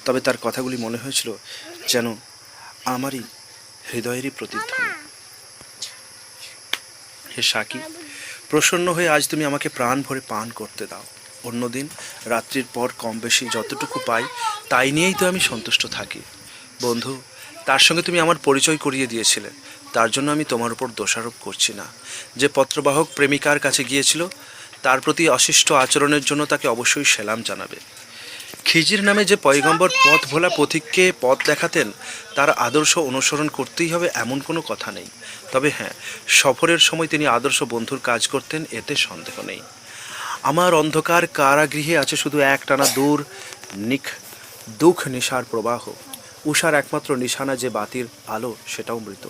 [SPEAKER 1] তবে তার কথাগুলি মনে হয়েছিল যেন আমারই হৃদয়েরই প্রতিধ্বনি। হে সাকি, প্রসন্ন হয়ে আজ তুমি আমাকে প্রাণ ভরে পান করতে দাও। অন্যদিন রাত্রির পর কম বেশি যতটুকু পাই তাই নিয়েই তো আমি সন্তুষ্ট থাকি। বন্ধু, তার সঙ্গে তুমি আমার পরিচয় করিয়ে দিয়েছিলে, তার জন্য আমি তোমার উপর দোষারোপ করছি না। যে পত্রবাহক প্রেমিকার কাছে গিয়েছিল তার প্রতি অশিষ্ট আচরণের জন্য তাকে অবশ্যই সেলাম জানাবে। খিজির নামে যে পয়গম্বর পথ ভোলা পথিককে পথ দেখাতেন তার আদর্শ অনুসরণ করতেই হবে এমন কোনো কথা নেই। তবে হ্যাঁ, সফরের সময় তিনি আদর্শ বন্ধুর কাজ করতেন, এতে সন্দেহ নেই। আমার অন্ধকার কারাগৃহে আছে শুধু একটানা দুঃখ নিশার প্রবাহ। উষার একমাত্র নিশানা যে বাতির আলো সেটাও মৃত।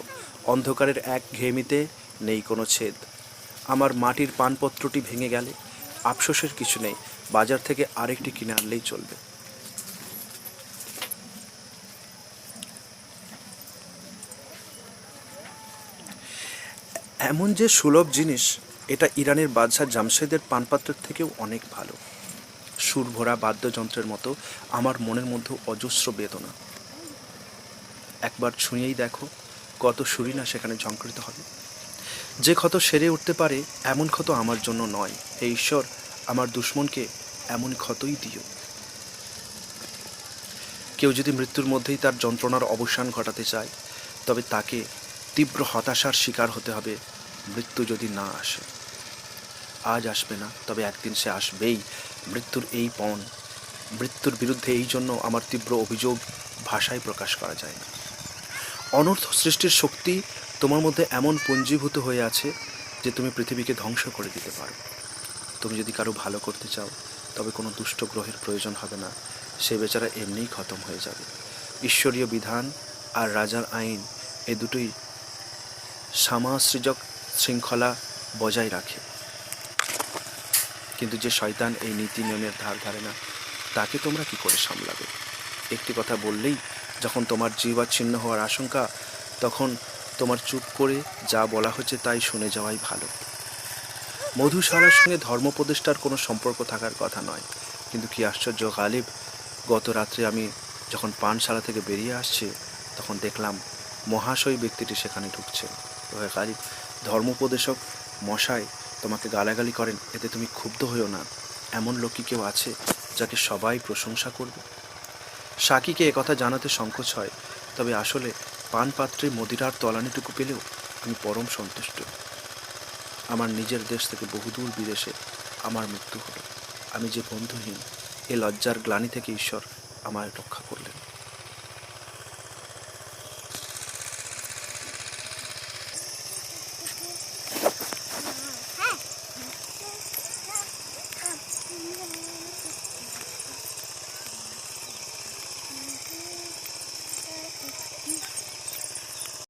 [SPEAKER 1] অন্ধকারের এক ঘেমিতে নেই কোনো ছেদ। আমার মাটির পানপত্রটি ভেঙে গেলে আফসোসের কিছু নেই, বাজার থেকে আরেকটি কিনে আনলেই চলবে। এমন যে সুলভ জিনিস, এটা ইরানের বাদশাহ জামশেদের পানপাত্রের থেকেও অনেক ভালো। সুর ভরা বাদ্যযন্ত্রের মতো আমার মনের মধ্যে অজস্র বেদনা। একবার ছুঁয়েই দেখো কত সুরই না সেখানে ঝংকৃত হবে। যে ক্ষত সেরে উঠতে পারে এমন ক্ষত আমার জন্য নয়। হে ঈশ্বর, আমার দুশ্মনকে এমন ক্ষতই দিও। কেউ যদি মৃত্যুর মধ্যেই তার যন্ত্রণার অবসান ঘটাতে চায় তবে তাকে তীব্র হতাশার শিকার হতে হবে। মৃত্যু যদি না আসে, আজ আসবে না তবে একদিন সে আসবেই। মৃত্যুর এই পণ, মৃত্যুর বিরুদ্ধে এই জন্য আমার তীব্র অভিযোগ ভাষায় প্রকাশ করা যায় না। অনর্থ সৃষ্টির শক্তি তোমার মধ্যে এমন পুঞ্জীভূত হয়ে আছে যে তুমি পৃথিবীকে ধ্বংস করে দিতে পারো। তুমি যদি কারো ভালো করতে চাও তবে কোনো দুষ্ট গ্রহের প্রয়োজন হবে না, সে বেচারা এমনিই খতম হয়ে যাবে। ঈশ্বরীয় বিধান আর রাজার আইন এ দুটোই সমাজসৃজক শৃঙ্খলা বজায় রাখে। কিন্তু যে শয়তান এই নীতি নিয়মের ধার ধারে না, তাকে তোমরা কি করে সামলাবে? একটি কথা বললেই যখন তোমার জীবাচ্ছিন্ন হওয়ার আশঙ্কা, তখন তোমার চুপ করে যা বলা হচ্ছে তাই শুনে যাওয়াই ভালো। মধুশালার সঙ্গে ধর্মোপদেষ্টার কোনো সম্পর্ক থাকার কথা নয়, কিন্তু কি আশ্চর্য গালিব, গত রাত্রে আমি যখন পানশালা থেকে বেরিয়ে আসছি তখন দেখলাম মহাশয় ব্যক্তিটি সেখানে ঢুকছে। ওহে গালিব, ধর্মোপদেশক মশাই তোমাকে গালাগালি করেন, এতে তুমি ক্ষুব্ধ হইও না। এমন লোক কি কেউ আছে যাকে সবাই প্রশংসা করবে? সাকিকে একথা জানাতে সংকোচ হয়, তবে আসলে পানপাত্রে মদিরার তলানিটুকু পেলেও আমি পরম সন্তুষ্ট। আমার নিজের দেশ থেকে বহুদূর বিদেশে আমার মৃত্যু হলো। আমি যে বন্ধুহীন, এ লজ্জার গ্লানি থেকে ঈশ্বর আমায় রক্ষা করলেন।